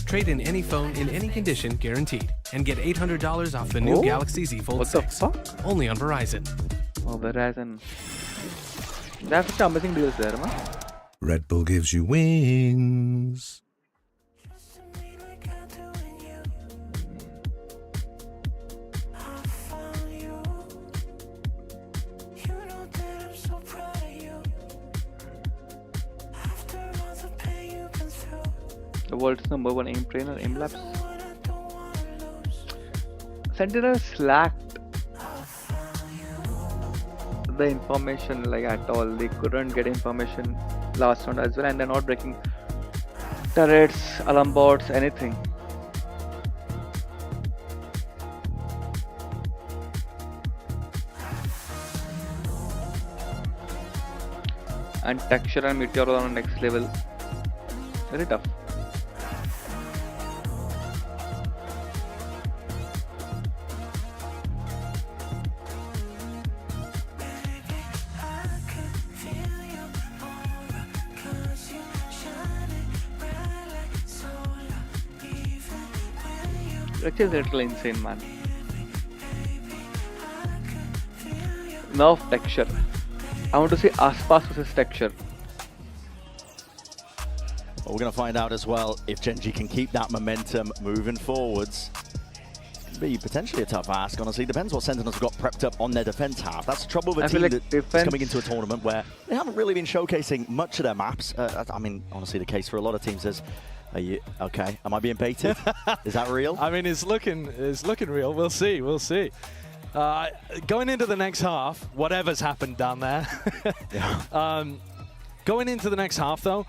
Trade in any phone in any condition guaranteed and get $800 off the new Galaxy Z Fold 6. Only on Verizon. Oh, Verizon. They have such amazing deals there, man. Red Bull gives you wings. The world's #1 aim trainer, aim labs. Sentinels lacked the information like at all. They couldn't get information last round as well, and they're not breaking turrets, alarm bots, anything. And texture and meteor are on next level. Very tough. Texture is literally insane, man. Nerf texture. I want to see Aspas versus texture. Well, we're going to find out as well if Gen.G can keep that momentum moving forwards. Could be potentially a tough ask, honestly. Depends what Sentinels have got prepped up on their defense half. That's the trouble with a team that's coming into a tournament where they haven't really been showcasing much of their maps. I mean, honestly, the case for a lot of teams is, are you okay? Am I being baited? Is that real? I mean, it's looking real. We'll see. We'll see. Going into the next half, whatever's happened down there. Going into the next half, though,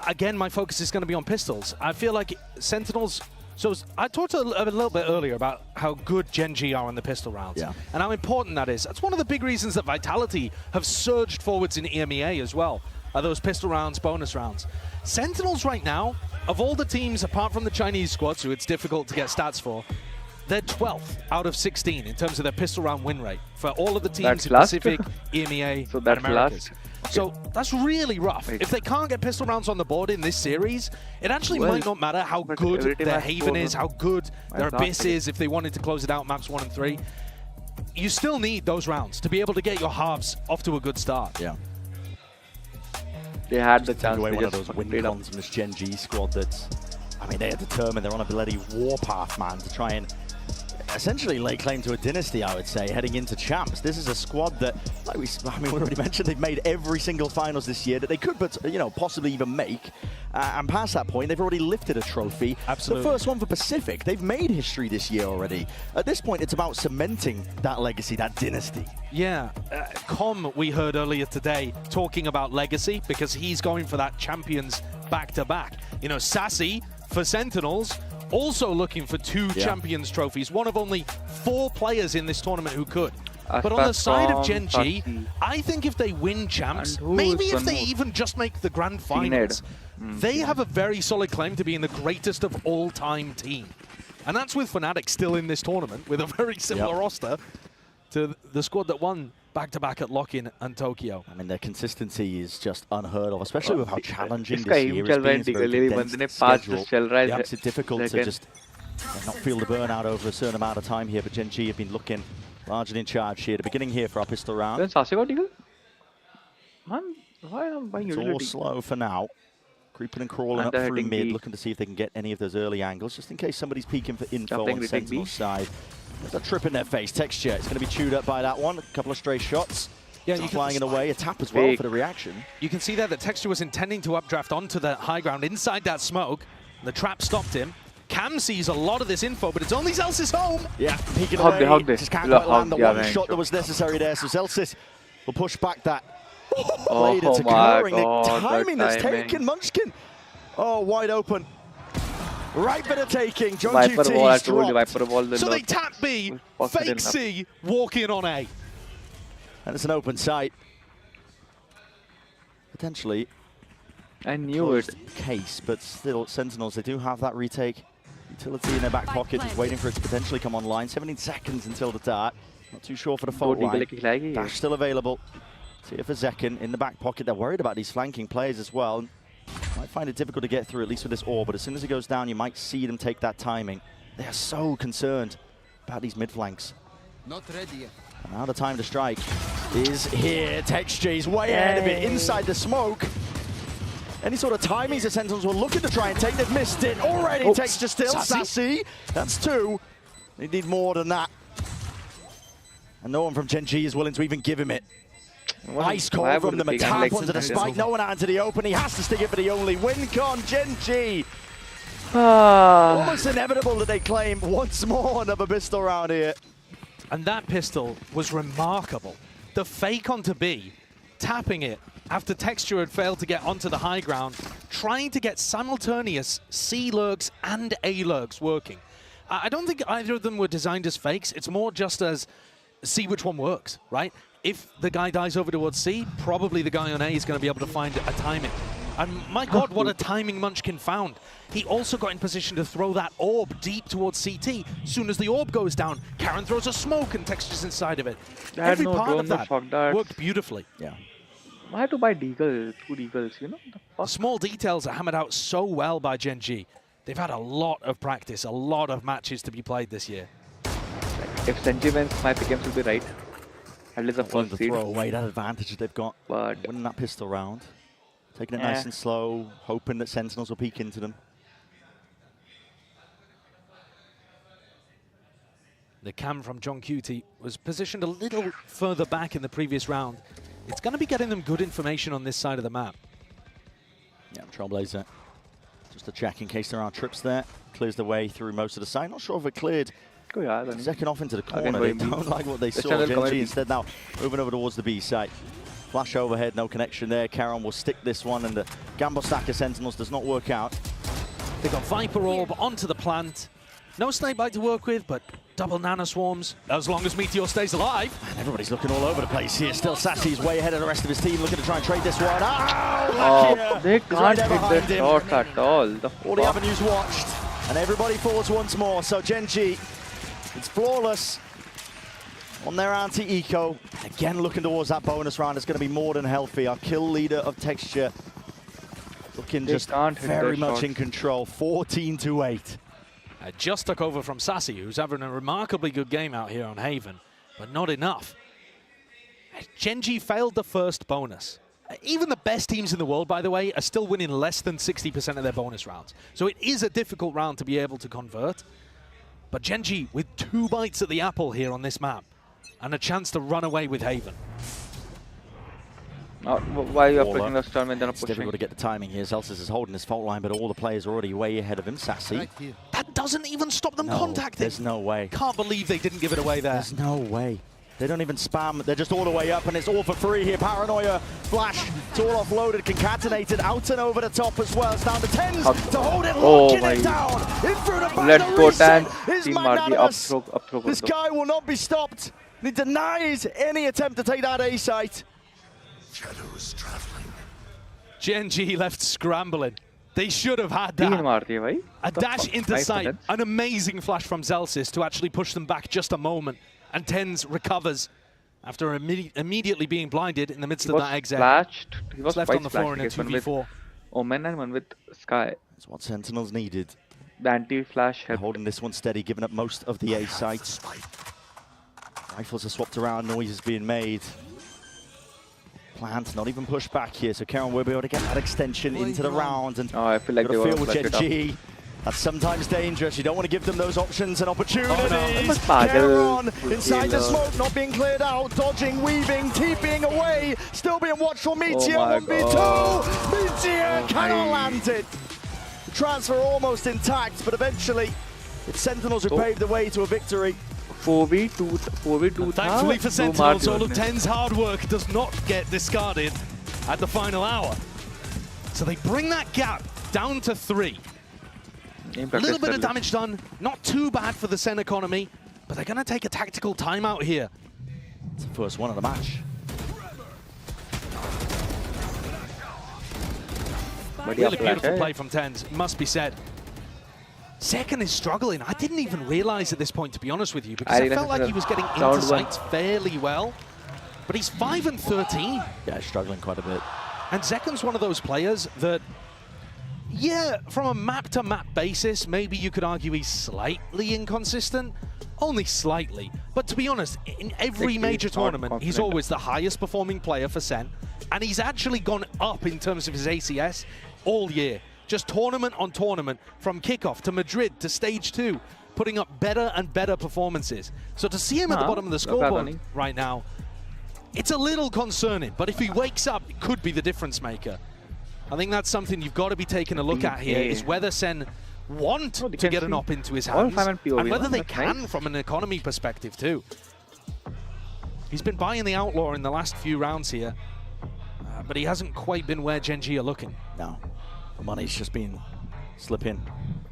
again, my focus is going to be on pistols. I feel like Sentinels. So I talked a little bit earlier about how good Gen.G are in the pistol rounds, and how important that is. That's one of the big reasons that Vitality have surged forwards in EMEA as well. Are those pistol rounds, bonus rounds? Sentinels right now, of all the teams apart from the Chinese squads, who it's difficult to get stats for, they're 12th out of 16 in terms of their pistol round win rate for all of the teams in Pacific, EMEA, so that's and Americas. Okay. So that's really rough. If they can't get pistol rounds on the board in this series, it actually might not matter how good their Haven is, how good their Abyss is, if they wanted to close it out maps 1 and 3. You still need those rounds to be able to get your halves off to a good start. Yeah. They had the chance. Away one of those win cons from this Gen.G squad that's, I mean, they are determined. They're on a bloody warpath, man, to try and essentially lay claim to a dynasty, I would say, heading into champs. This is a squad that, like we already mentioned, they've made every single finals this year that they could, possibly even make. And past that point, they've already lifted a trophy. Absolutely. The first one for Pacific. They've made history this year already. At this point, it's about cementing that legacy, that dynasty. Yeah, Com, we heard earlier today, talking about legacy because he's going for that champions back-to-back. You know, Sassy for Sentinels, also looking for 2 champions trophies, one of only 4 players in this tournament who could. But on the side of Gen.G, I think if they win champs, maybe if they even just make the grand finals, they have a very solid claim to being the greatest of all-time team. And that's with Fnatic still in this tournament, with a very similar roster to the squad that won back-to-back at Lock-In and Tokyo. I mean, their consistency is just unheard of, especially with how challenging this year has been. It's makes it difficult to just not feel the burnout over a certain amount of time here, but Gen.G have been looking largely in charge here. The beginning here for our pistol round. Then Sase got Eagle? Man, why am I buying it's all slow for now. Creeping and crawling up through mid, looking to see if they can get any of those early angles, just in case somebody's peeking for info on Sentinel's side. There's a trip in their face. Texture, it's going to be chewed up by that one. A couple of stray shots. Yeah, you flying in away. A tap as well for the reaction. You can see there that Texture was intending to updraft onto the high ground inside that smoke. The trap stopped him. Cam sees a lot of this info, but it's only Zelsis home. Yeah, peeking away. Just can't quite land the one shot that was necessary there. So Zelsis will push back that. Oh my God, the timing that's taken. Munchkin. Oh, wide open. Right bit of taking. John GT so they tap B, fake C, walk in on A. And it's an open site. Potentially. I knew it. Case, but still, Sentinels, they do have that retake utility in their back pocket, just waiting for it to potentially come online. 17 seconds until the dart. Not too sure for the fault line. Dash still available. See if a Zekken in the back pocket. They're worried about these flanking players as well. Might find it difficult to get through, at least with this orb, but as soon as it goes down, you might see them take that timing. They are so concerned about these mid flanks. Not ready yet. And now the time to strike is here. Texture's way ahead of it, inside the smoke. Any sort of timings the Sentinels were looking to try and take, they've missed it already. Texture still, Sassy. That's 2. They need more than that. And no one from Gen.G is willing to even give him it. Ice cold from them, a tap onto the spike, no one out into the open. He has to stick it for the only win con. Gen.G Almost inevitable that they claim once more another pistol round here. And that pistol was remarkable. The fake onto B, tapping it after Texture had failed to get onto the high ground, trying to get simultaneous C lurks and A lurks working. I don't think either of them were designed as fakes. It's more just as see which one works, right? If the guy dies over towards C, probably the guy on A is going to be able to find a timing. And my God, what a timing Munchkin found. He also got in position to throw that orb deep towards CT. As soon as the orb goes down, Karen throws a smoke and Texture's inside of it. Every part of that worked beautifully. Yeah. I had to buy Deagle, 2 Deagles, you know? The small details are hammered out so well by Gen G. They've had a lot of practice, a lot of matches to be played this year. If Senji wins, my pick games will be right. At least the first To seed. throw away that advantage they've got. But winning that pistol round. Taking it nice and slow, hoping that Sentinels will peek into them. The cam from John Cutie was positioned a little further back in the previous round. It's going to be getting them good information on this side of the map. Yeah, Trailblazer. Just a check in case there are trips there. Clears the way through most of the side. Not sure if it cleared. Second off into the corner. They don't like what they saw. Gen G instead now moving over towards the B site. Flash overhead, no connection there. Karen will stick this one, and the Gamble stack of Sentinels does not work out. They got Viper Orb onto the plant. No Snakebite to work with, but double Nano Swarms as long as Meteor stays alive. And everybody's looking all over the place here. Still Sassy's way ahead of the rest of his team, looking to try and trade this one. Oh, they can't hit the shots at all. All the avenues watched, and everybody falls once more. So Gen G, it's flawless on their anti-eco. Again, looking towards that bonus round. It's going to be more than healthy. Our kill leader of Texture looking just very much in control. 14-8. Just took over from Sassy, who's having a remarkably good game out here on Haven, but not enough. Gen G failed the first bonus. Even the best teams in the world, by the way, are still winning less than 60% of their bonus rounds. So it is a difficult round to be able to convert. But Gen G with 2 bites at the apple here on this map and a chance to run away with Haven. Why you are pushing the storm and then it's difficult to get the timing here. Celsius is holding his fault line, but all the players are already way ahead of him. Sassy. That doesn't even stop them contacting. There's no way. Can't believe they didn't give it away there. There's no way. They don't even spam. They're just all the way up, and it's all for free here. Paranoia, Flash, it's all offloaded, concatenated, out and over the top as well. It's down to 10s to hold it, locking it down. In through the back, let's go Tan. is magnanimous. This guy will not be stopped. He denies any attempt to take that A site. Shadows traveling. Gen G left scrambling. They should have had that. A dash into sight, an amazing flash from Zelsis to actually push them back just a moment. And Tens recovers after immediately being blinded in the midst of that exit. He was left on the floor in a 2v4. Omen and one with Sky. That's what Sentinels needed. The anti-flash helped. Holding this one steady, giving up most of the A sites. Rifles are swapped around, noise is being made. Plant not even pushed back here, so Karen will be able to get that extension into the round. And I feel like they feel will Gen G. That's sometimes dangerous. You don't want to give them those options and opportunities. Oh, no. Karen inside the smoke, not being cleared out, dodging, weaving, TPing away, still being watched for Meteor. 1v2. Meteor cannot land it. The transfer almost intact, but eventually it's Sentinels who paved the way to a victory. 4v2. Thankfully for Sentinels, all of Ten's hard work does not get discarded at the final hour. So they bring that gap down to 3. A little bit of damage done, not too bad for the Sen economy, but they're going to take a tactical timeout here. It's the first one of the match. Really beautiful play from Tens, must be said. Second is struggling. I didn't even realize at this point, to be honest with you, because I felt like he was getting into sights fairly well. But he's 5 and 13. Yeah, he's struggling quite a bit. And Zekon's one of those players that, yeah, from a map-to-map basis, maybe you could argue he's slightly inconsistent. Only slightly. But to be honest, in every major tournament, he's always the highest performing player for Sen. And he's actually gone up in terms of his ACS all year. Just tournament on tournament, from kickoff to Madrid to stage 2, putting up better and better performances. So to see him at the bottom of the scoreboard right now, it's a little concerning. But if he wakes up, it could be the difference maker. I think that's something you've got to be taking a look at here, is whether Sen want to get an op into his hands, and whether they can from an economy perspective too. He's been buying the Outlaw in the last few rounds here, but he hasn't quite been where Gen G are looking. No, money's just been slipping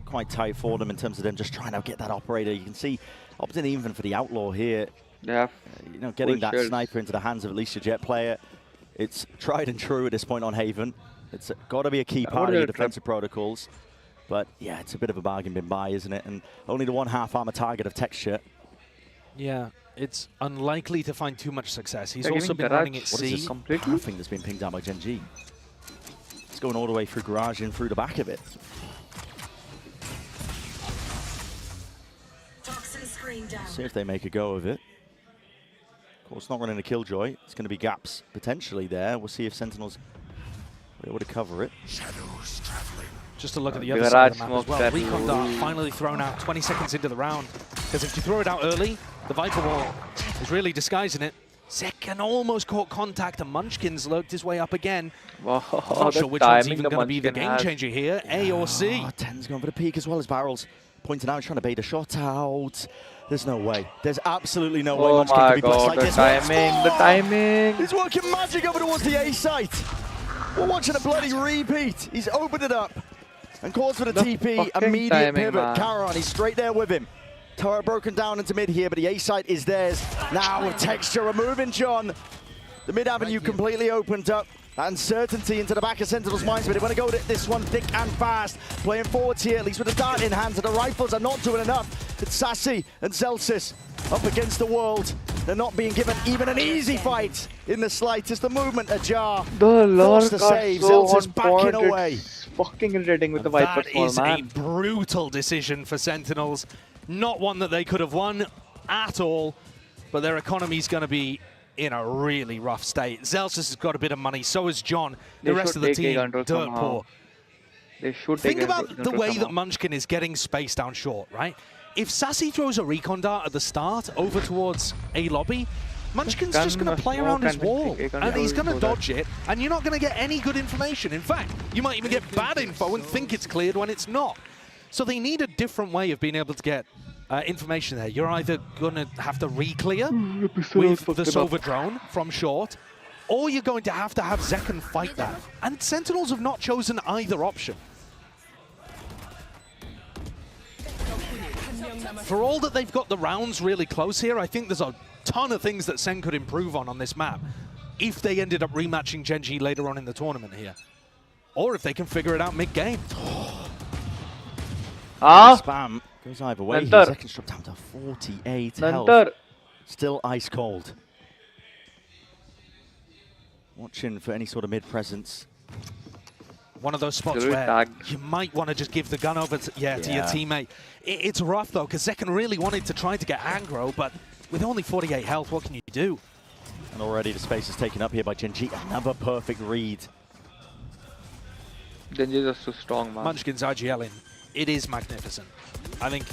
quite tight for them in terms of them just trying to get that operator. You can see opting even for the Outlaw here. Yeah, you know, getting that sniper into the hands of at least a Jet player. It's tried and true at this point on Haven. It's got to be a key part of your defensive protocols. But yeah, it's a bit of a bargain bin buy, isn't it? And only the 1/2 armor target of Texture. Yeah, it's unlikely to find too much success. He's also been running at C. What is this pathing that's been pinged out by Gen G? It's going all the way through Garage and through the back of it. See if they make a go of it. Of course, not running a Killjoy. It's going to be gaps potentially there. We'll see if Sentinels are able to cover it. Shadows traveling. Just to look at the other side of the map as well. Recon Dart finally thrown out 20 seconds into the round. Because if you throw it out early, the Viper Wall is really disguising it. Second almost caught contact, and Munchkin's lurked his way up again. Wow, not sure which one's even going to be the game changer here, A or C. 10's going for the peak as well as Barrels. Pointing out, trying to bait a shot out. There's no way. There's absolutely no way Munchkin can be blessed like this. The timing. He's working magic over towards the A site. We're watching a bloody repeat. He's opened it up and calls for the TP. Immediate pivot. Caron, he's straight there with him. Turret broken down into mid here, but the A site is theirs. Now with Texture removing John. The mid avenue completely opened up. That uncertainty into the back of Sentinel's minds, but they want to go this one thick and fast. Playing forwards here, at least with the dart in hand, and the rifles are not doing enough. It's Sassy and Zelsis up against the world. They're not being given even an easy fight in the slightest. The movement ajar. The Lord the save. Zelsis backing away. Fucking irritating with the Viper. That is a brutal decision for Sentinels. Not one that they could have won at all, but their economy's going to be in a really rough state. Zelsis has got a bit of money, so has John. The rest of the team, dirt poor. They should think about the way that Munchkin is getting space down short, right? If Sassy throws a recon dart at the start over towards A lobby, Munchkin's just going to play around his wall, and he's going to dodge it, and you're not going to get any good information. In fact, you might even get bad info and think it's cleared when it's not. So they need a different way of being able to get information there. You're either going to have to re-clear with the Sova drone from short, or you're going to have Zekken fight that. And Sentinels have not chosen either option. For all that they've got the rounds really close here, I think there's a ton of things that Sen could improve on this map if they ended up rematching Gen G later on in the tournament here. Or if they can figure it out mid-game. Spam goes either way. Zeken's dropped down to 48 health. Still ice cold. Watching for any sort of mid presence. One of those spots where you might want to just give the gun over to, to your teammate. It's rough though, because Zekken really wanted to try to get aggro, but with only 48 health, what can you do? And already the space is taken up here by Gen G. Another perfect read. Gen G is so strong, man. Munchkin's IGL in. It is magnificent. I think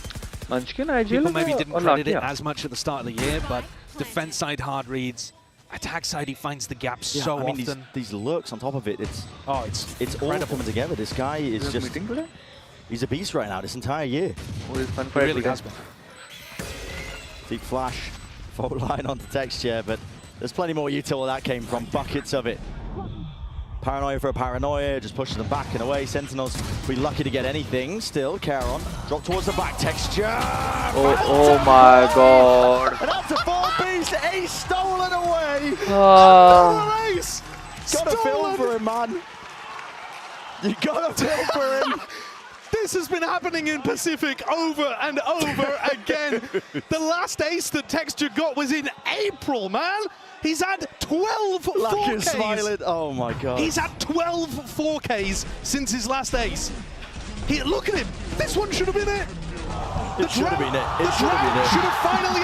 Munchkin IGL people maybe didn't credit it as much at the start of the year, but defense side hard reads. Attack side, he finds the gaps so often. These lurks on top of it, it's all coming together. This guy is just, he's a beast right now this entire year. He really has been. Deep flash, full line onto Texture, but there's plenty more util where that came from, buckets of it. Paranoia for a paranoia, just pushing them back and away. Sentinels be lucky to get anything. Still, Caron drop towards the back. Texture. Oh my god. And after 4 beast, Ace stolen away. Ace. Gotta film for him, man. You gotta film for him. This has been happening in Pacific over and over again. The last ace that Texture got was in April, man. He's had 12 4Ks. Oh my god. He's had 12 4Ks since his last ace. Look at him. This one should have been it. It should have been it. The drought should have finally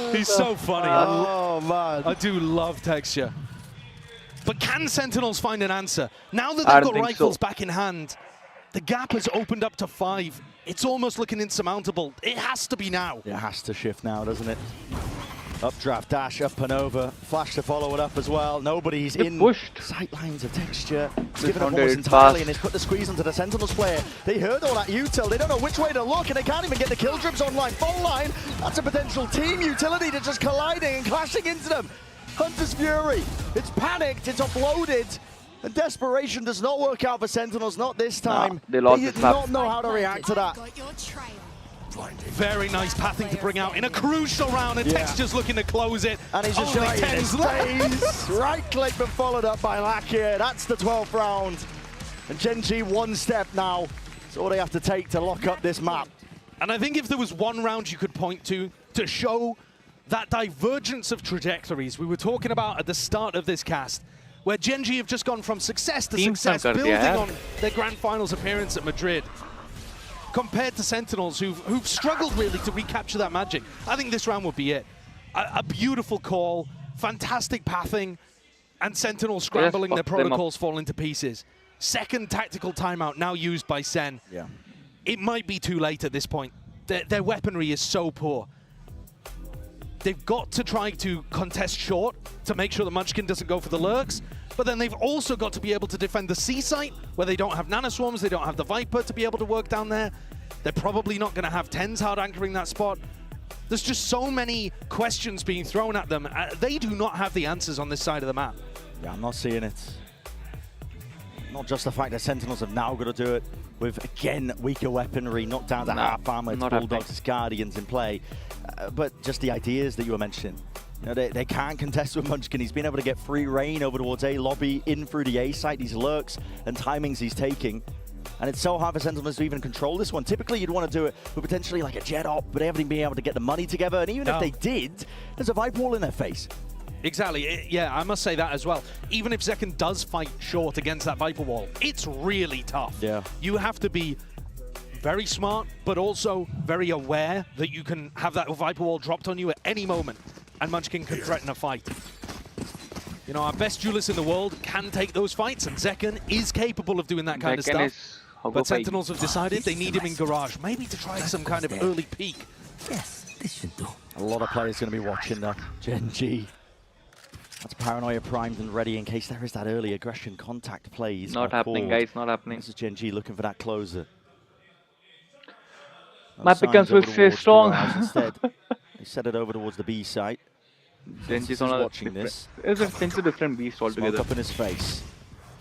ended. He's so funny. Oh man. I do love Texture. But can Sentinels find an answer? Now that they've got rifles back in hand, the gap has opened up to 5. It's almost looking insurmountable. It has to be now. It has to shift now, doesn't it? Updraft, dash, up and over. Flash to follow it up as well. Nobody's in sight lines of texture. He's given up almost entirely and he's put the squeeze onto the Sentinels player. They heard all that util. They don't know which way to look and they can't even get the kill drips online. Full line, that's a potential team utility to just colliding and clashing into them. Hunter's Fury, it's panicked, it's uploaded. And desperation does not work out for Sentinels, not this time. They lost did this not know how to react to that. Very nice pathing to bring out in a crucial round, and Texture's looking to close it. And he's just Only showing his 10s left. face. Right click, but followed up by Lack here. That's the 12th round. And Gen.G one step now. That's all they have to take to lock up this map. And I think if there was one round you could point to show that divergence of trajectories we were talking about at the start of this cast, where Gen.G have just gone from success to success, building on their grand finals appearance at Madrid, compared to Sentinels who've struggled really to recapture that magic. I think this round would be it. A beautiful call, fantastic pathing, and Sentinels scrambling their protocols falling to pieces. Second tactical timeout now used by Sen. Yeah. It might be too late at this point. Their weaponry is so poor. They've got to try to contest short to make sure that Munchkin doesn't go for the lurks, but then they've also got to be able to defend the C site where they don't have nanoswarms, they don't have the Viper to be able to work down there. They're probably not going to have 10s hard anchoring that spot. There's just so many questions being thrown at them. They do not have the answers on this side of the map. Yeah, I'm not seeing it. Not just the fact that Sentinels have now got to do it with, again, weaker weaponry, not down to half armor, it's Bulldogs, it's Guardians in play, but just the ideas that you were mentioning. You know, they can't contest with Munchkin. He's been able to get free reign over towards A lobby, in through the A site, these lurks and timings he's taking. And it's so hard for Sentinels to even control this one. Typically, you'd want to do it with potentially like a jet op, but they haven't been able to get the money together. And even if they did, there's a Vibe wall in their face. Exactly, yeah, I must say that as well. Even if Zekken does fight short against that Viper wall, it's really tough. Yeah. You have to be very smart, but also very aware that you can have that Viper wall dropped on you at any moment, and Munchkin can threaten a fight. You know, our best duelist in the world can take those fights, and Zekken is capable of doing that kind of stuff. But Sentinels have decided they need him in Garage, maybe to try some kind of early peek. Yes, this should do. A lot of players going to be watching that. Gen.G. That's Paranoia primed and ready in case there is that early aggression contact plays. Not happening, guys, not happening. This is Gen.G looking for that closer. My pickens will stay strong. Instead, they set it over towards the B site. Gen.G's on watching this. It's a different beast altogether. Smoke up in his face.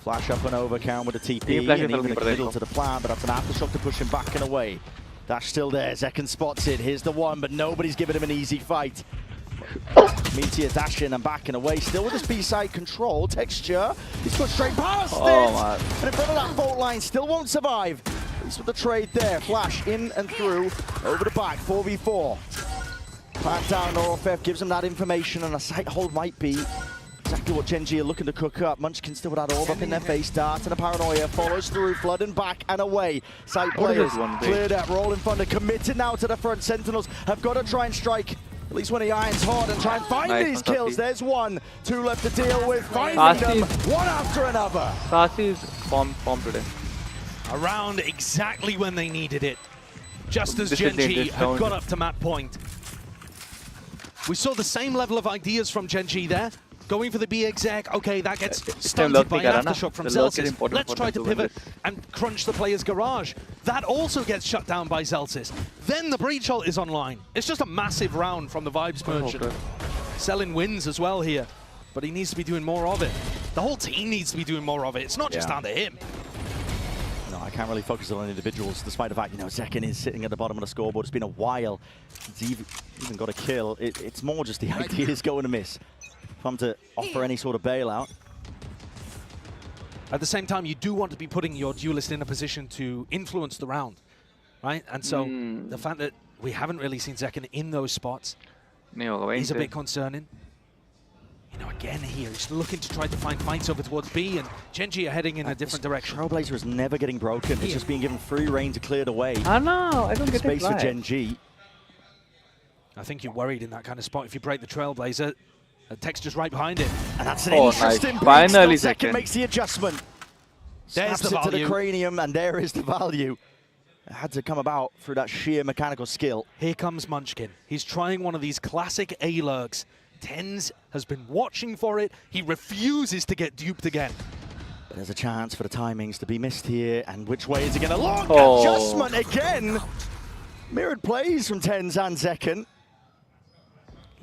Flash up and over, count with a TP, and even a middle to the plan, but that's an aftershock to push him back and away. Dash still there, Zekken spots it, here's the one, but nobody's giving him an easy fight. Meteor dashing and backing away, still with his B-side control. Texture, he's put straight past it! Man. And in front of that fault line, still won't survive. He's with the trade there, Flash in and through, over the back, 4v4. Back down, Norofef gives him that information, and a sight hold might be exactly what Gen.G are looking to cook up. Munchkin still with that orb up in their face. Dart and a Paranoia follows through, flooding back and away. Sight players cleared up, rolling thunder, committed now to the front. Sentinels have got to try and strike at least when he irons hard and try and find these kills. There's one, two left to deal with. Finding them one after another. Sasi is form today. Around exactly when they needed it. Just as Gen.G had got up to map point. We saw the same level of ideas from Gen.G there. Going for the B exec, okay, that gets stunted by an aftershock from Zelsis. Let's try to pivot and crunch the player's garage. That also gets shut down by Zelsis. Then the breach ult is online. It's just a massive round from the Vibes Merchant. Selling wins as well here, but he needs to be doing more of it. The whole team needs to be doing more of it. It's not just down to him. No, I can't really focus on individuals, despite the fact, you know, Zekken is sitting at the bottom of the scoreboard. It's been a while since he even got a kill. It's more just the ideas going to miss. Come to offer any sort of bailout. At the same time, you do want to be putting your duelist in a position to influence the round, right? And so the fact that we haven't really seen Zekken in those spots is a bit concerning. You know, again here, he's looking to try to find fights over towards B, and Gen.G are heading in a different direction. Trailblazer is never getting broken. It's just being given free reign to clear the way. I know, I don't get space for Gen.G. I think you're worried in that kind of spot if you break the Trailblazer. Texture's right behind it. And that's an interesting break. Finally, Zekken makes the adjustment. There's Snaps it to the cranium, and there is the value. It had to come about through that sheer mechanical skill. Here comes Munchkin. He's trying one of these classic A-lurks. Tens has been watching for it. He refuses to get duped again. But there's a chance for the timings to be missed here. And which way is he going to look? Oh. Adjustment again. Mirrored plays from Tens and Zekken.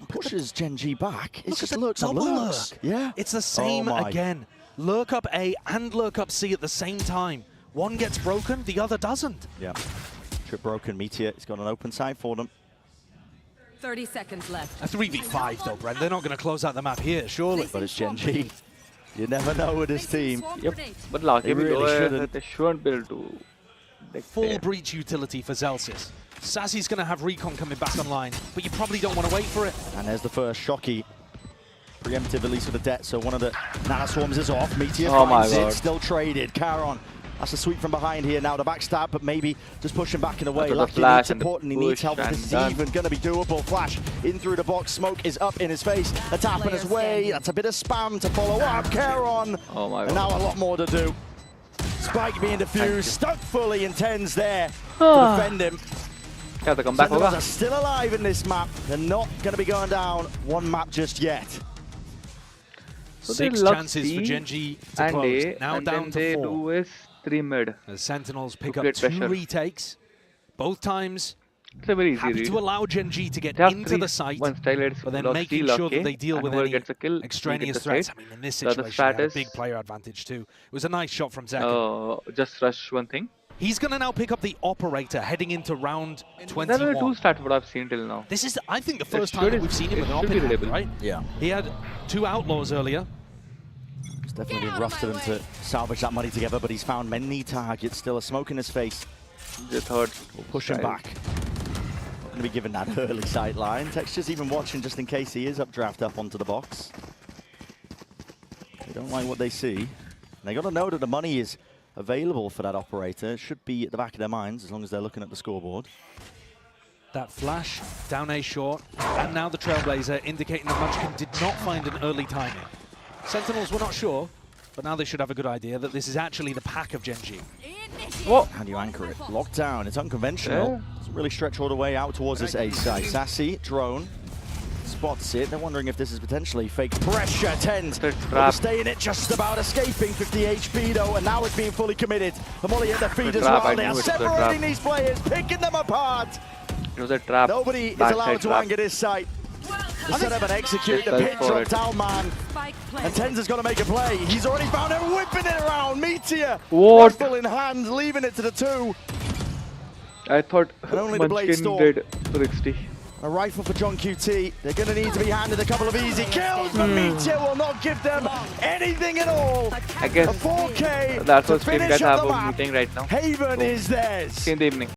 Pushes Gen G back. It's just lurks and lurks. Yeah. It's the same again. Lurk up A and lurk up C at the same time. One gets broken, the other doesn't. Yeah. Trip broken. Meteor. He's got an open side for them. 30 seconds left. A 3v5 though, Brent. They're not going to close out the map here, surely. But it's Gen G. You never know with this team. Yep. But last They really they shouldn't be able to. Full breach utility for Zelsis. Sassy's going to have recon coming back online, but you probably don't want to wait for it. And there's the first Shocky. Preemptive, at least for the debt. So one of the Nana Swarms is off. Meteor finds it. Still traded. Charon. That's a sweep from behind here. Now the backstab, but maybe just pushing back in the way. Lucky needs support and he needs help. This is even going to be doable. Flash in through the box. Smoke is up in his face. The tap in his way. That's a bit of spam to follow up. Charon. Oh my God. And now a lot more to do. Spike being defused. Stuck fully in Tens there to defend him. Yeah, the comeback Sentinels are still alive in this map. They're not going to be going down one map just yet. So 6 chances for Gen G to and close. A, Now and down then to 4. they do is 3 mid. The Sentinels pick to up create 2 pressure. retakes. Both times It's a very easy have read. to allow Gen G to get They have into 3 the site, one style, it's but then lock making C, sure lock that A, they deal and with whoever any gets a kill, extraneous gets the threats. side. I mean, in this The other situation, they had a strat big is- player advantage too. It was a nice shot from Zekken. Just rush one thing. He's going to now pick up the Operator heading into round There 21. are 2 stats what I've seen till now. This is, I think, the first It time that should- we've seen him it with an should be Operator, readable. right? Yeah. He had 2 Outlaws earlier. It's definitely rough for them to salvage that money together, but he's found many targets. Still a smoke in his face. The third. We'll push him back. Not going to be given that early sight line. Texture's even watching just in case he is updraft up onto the box. They don't like what they see. And they got to know that the money is available for that Operator. It should be at the back of their minds as long as they're looking at the scoreboard. That flash, down A short, and now the Trailblazer indicating that Munchkin did not find an early timing. Sentinels were not sure, but now they should have a good idea that this is actually the pack of Gen G. What? How do you anchor it? Locked down. It's unconventional. Doesn't really stretch all the way out towards this A side. Sassy, drone, spots it. They're wondering if this is potentially fake pressure. Tens staying it, just about escaping. 50 HP though, and now it's being fully committed. The molly at the feet as well. They are separating these players, picking them apart. It was a trap. Nobody is Backside allowed to trap. angle this site. The setup and execute. The Just pit for drop it. down, man. And Tens has got to make a play. He's already found it, whipping it around. Meteor. What? Rifle in hand, leaving it to the 2. I thought And only the Blade Munchkin Storm. did 60. A rifle for John QT. They're going to need to be handed a couple of easy kills, but Meteor will not give them anything at all. I guess a 4K that's to what Stream finish guys up have the a map. meeting right now. Haven is theirs. In the evening.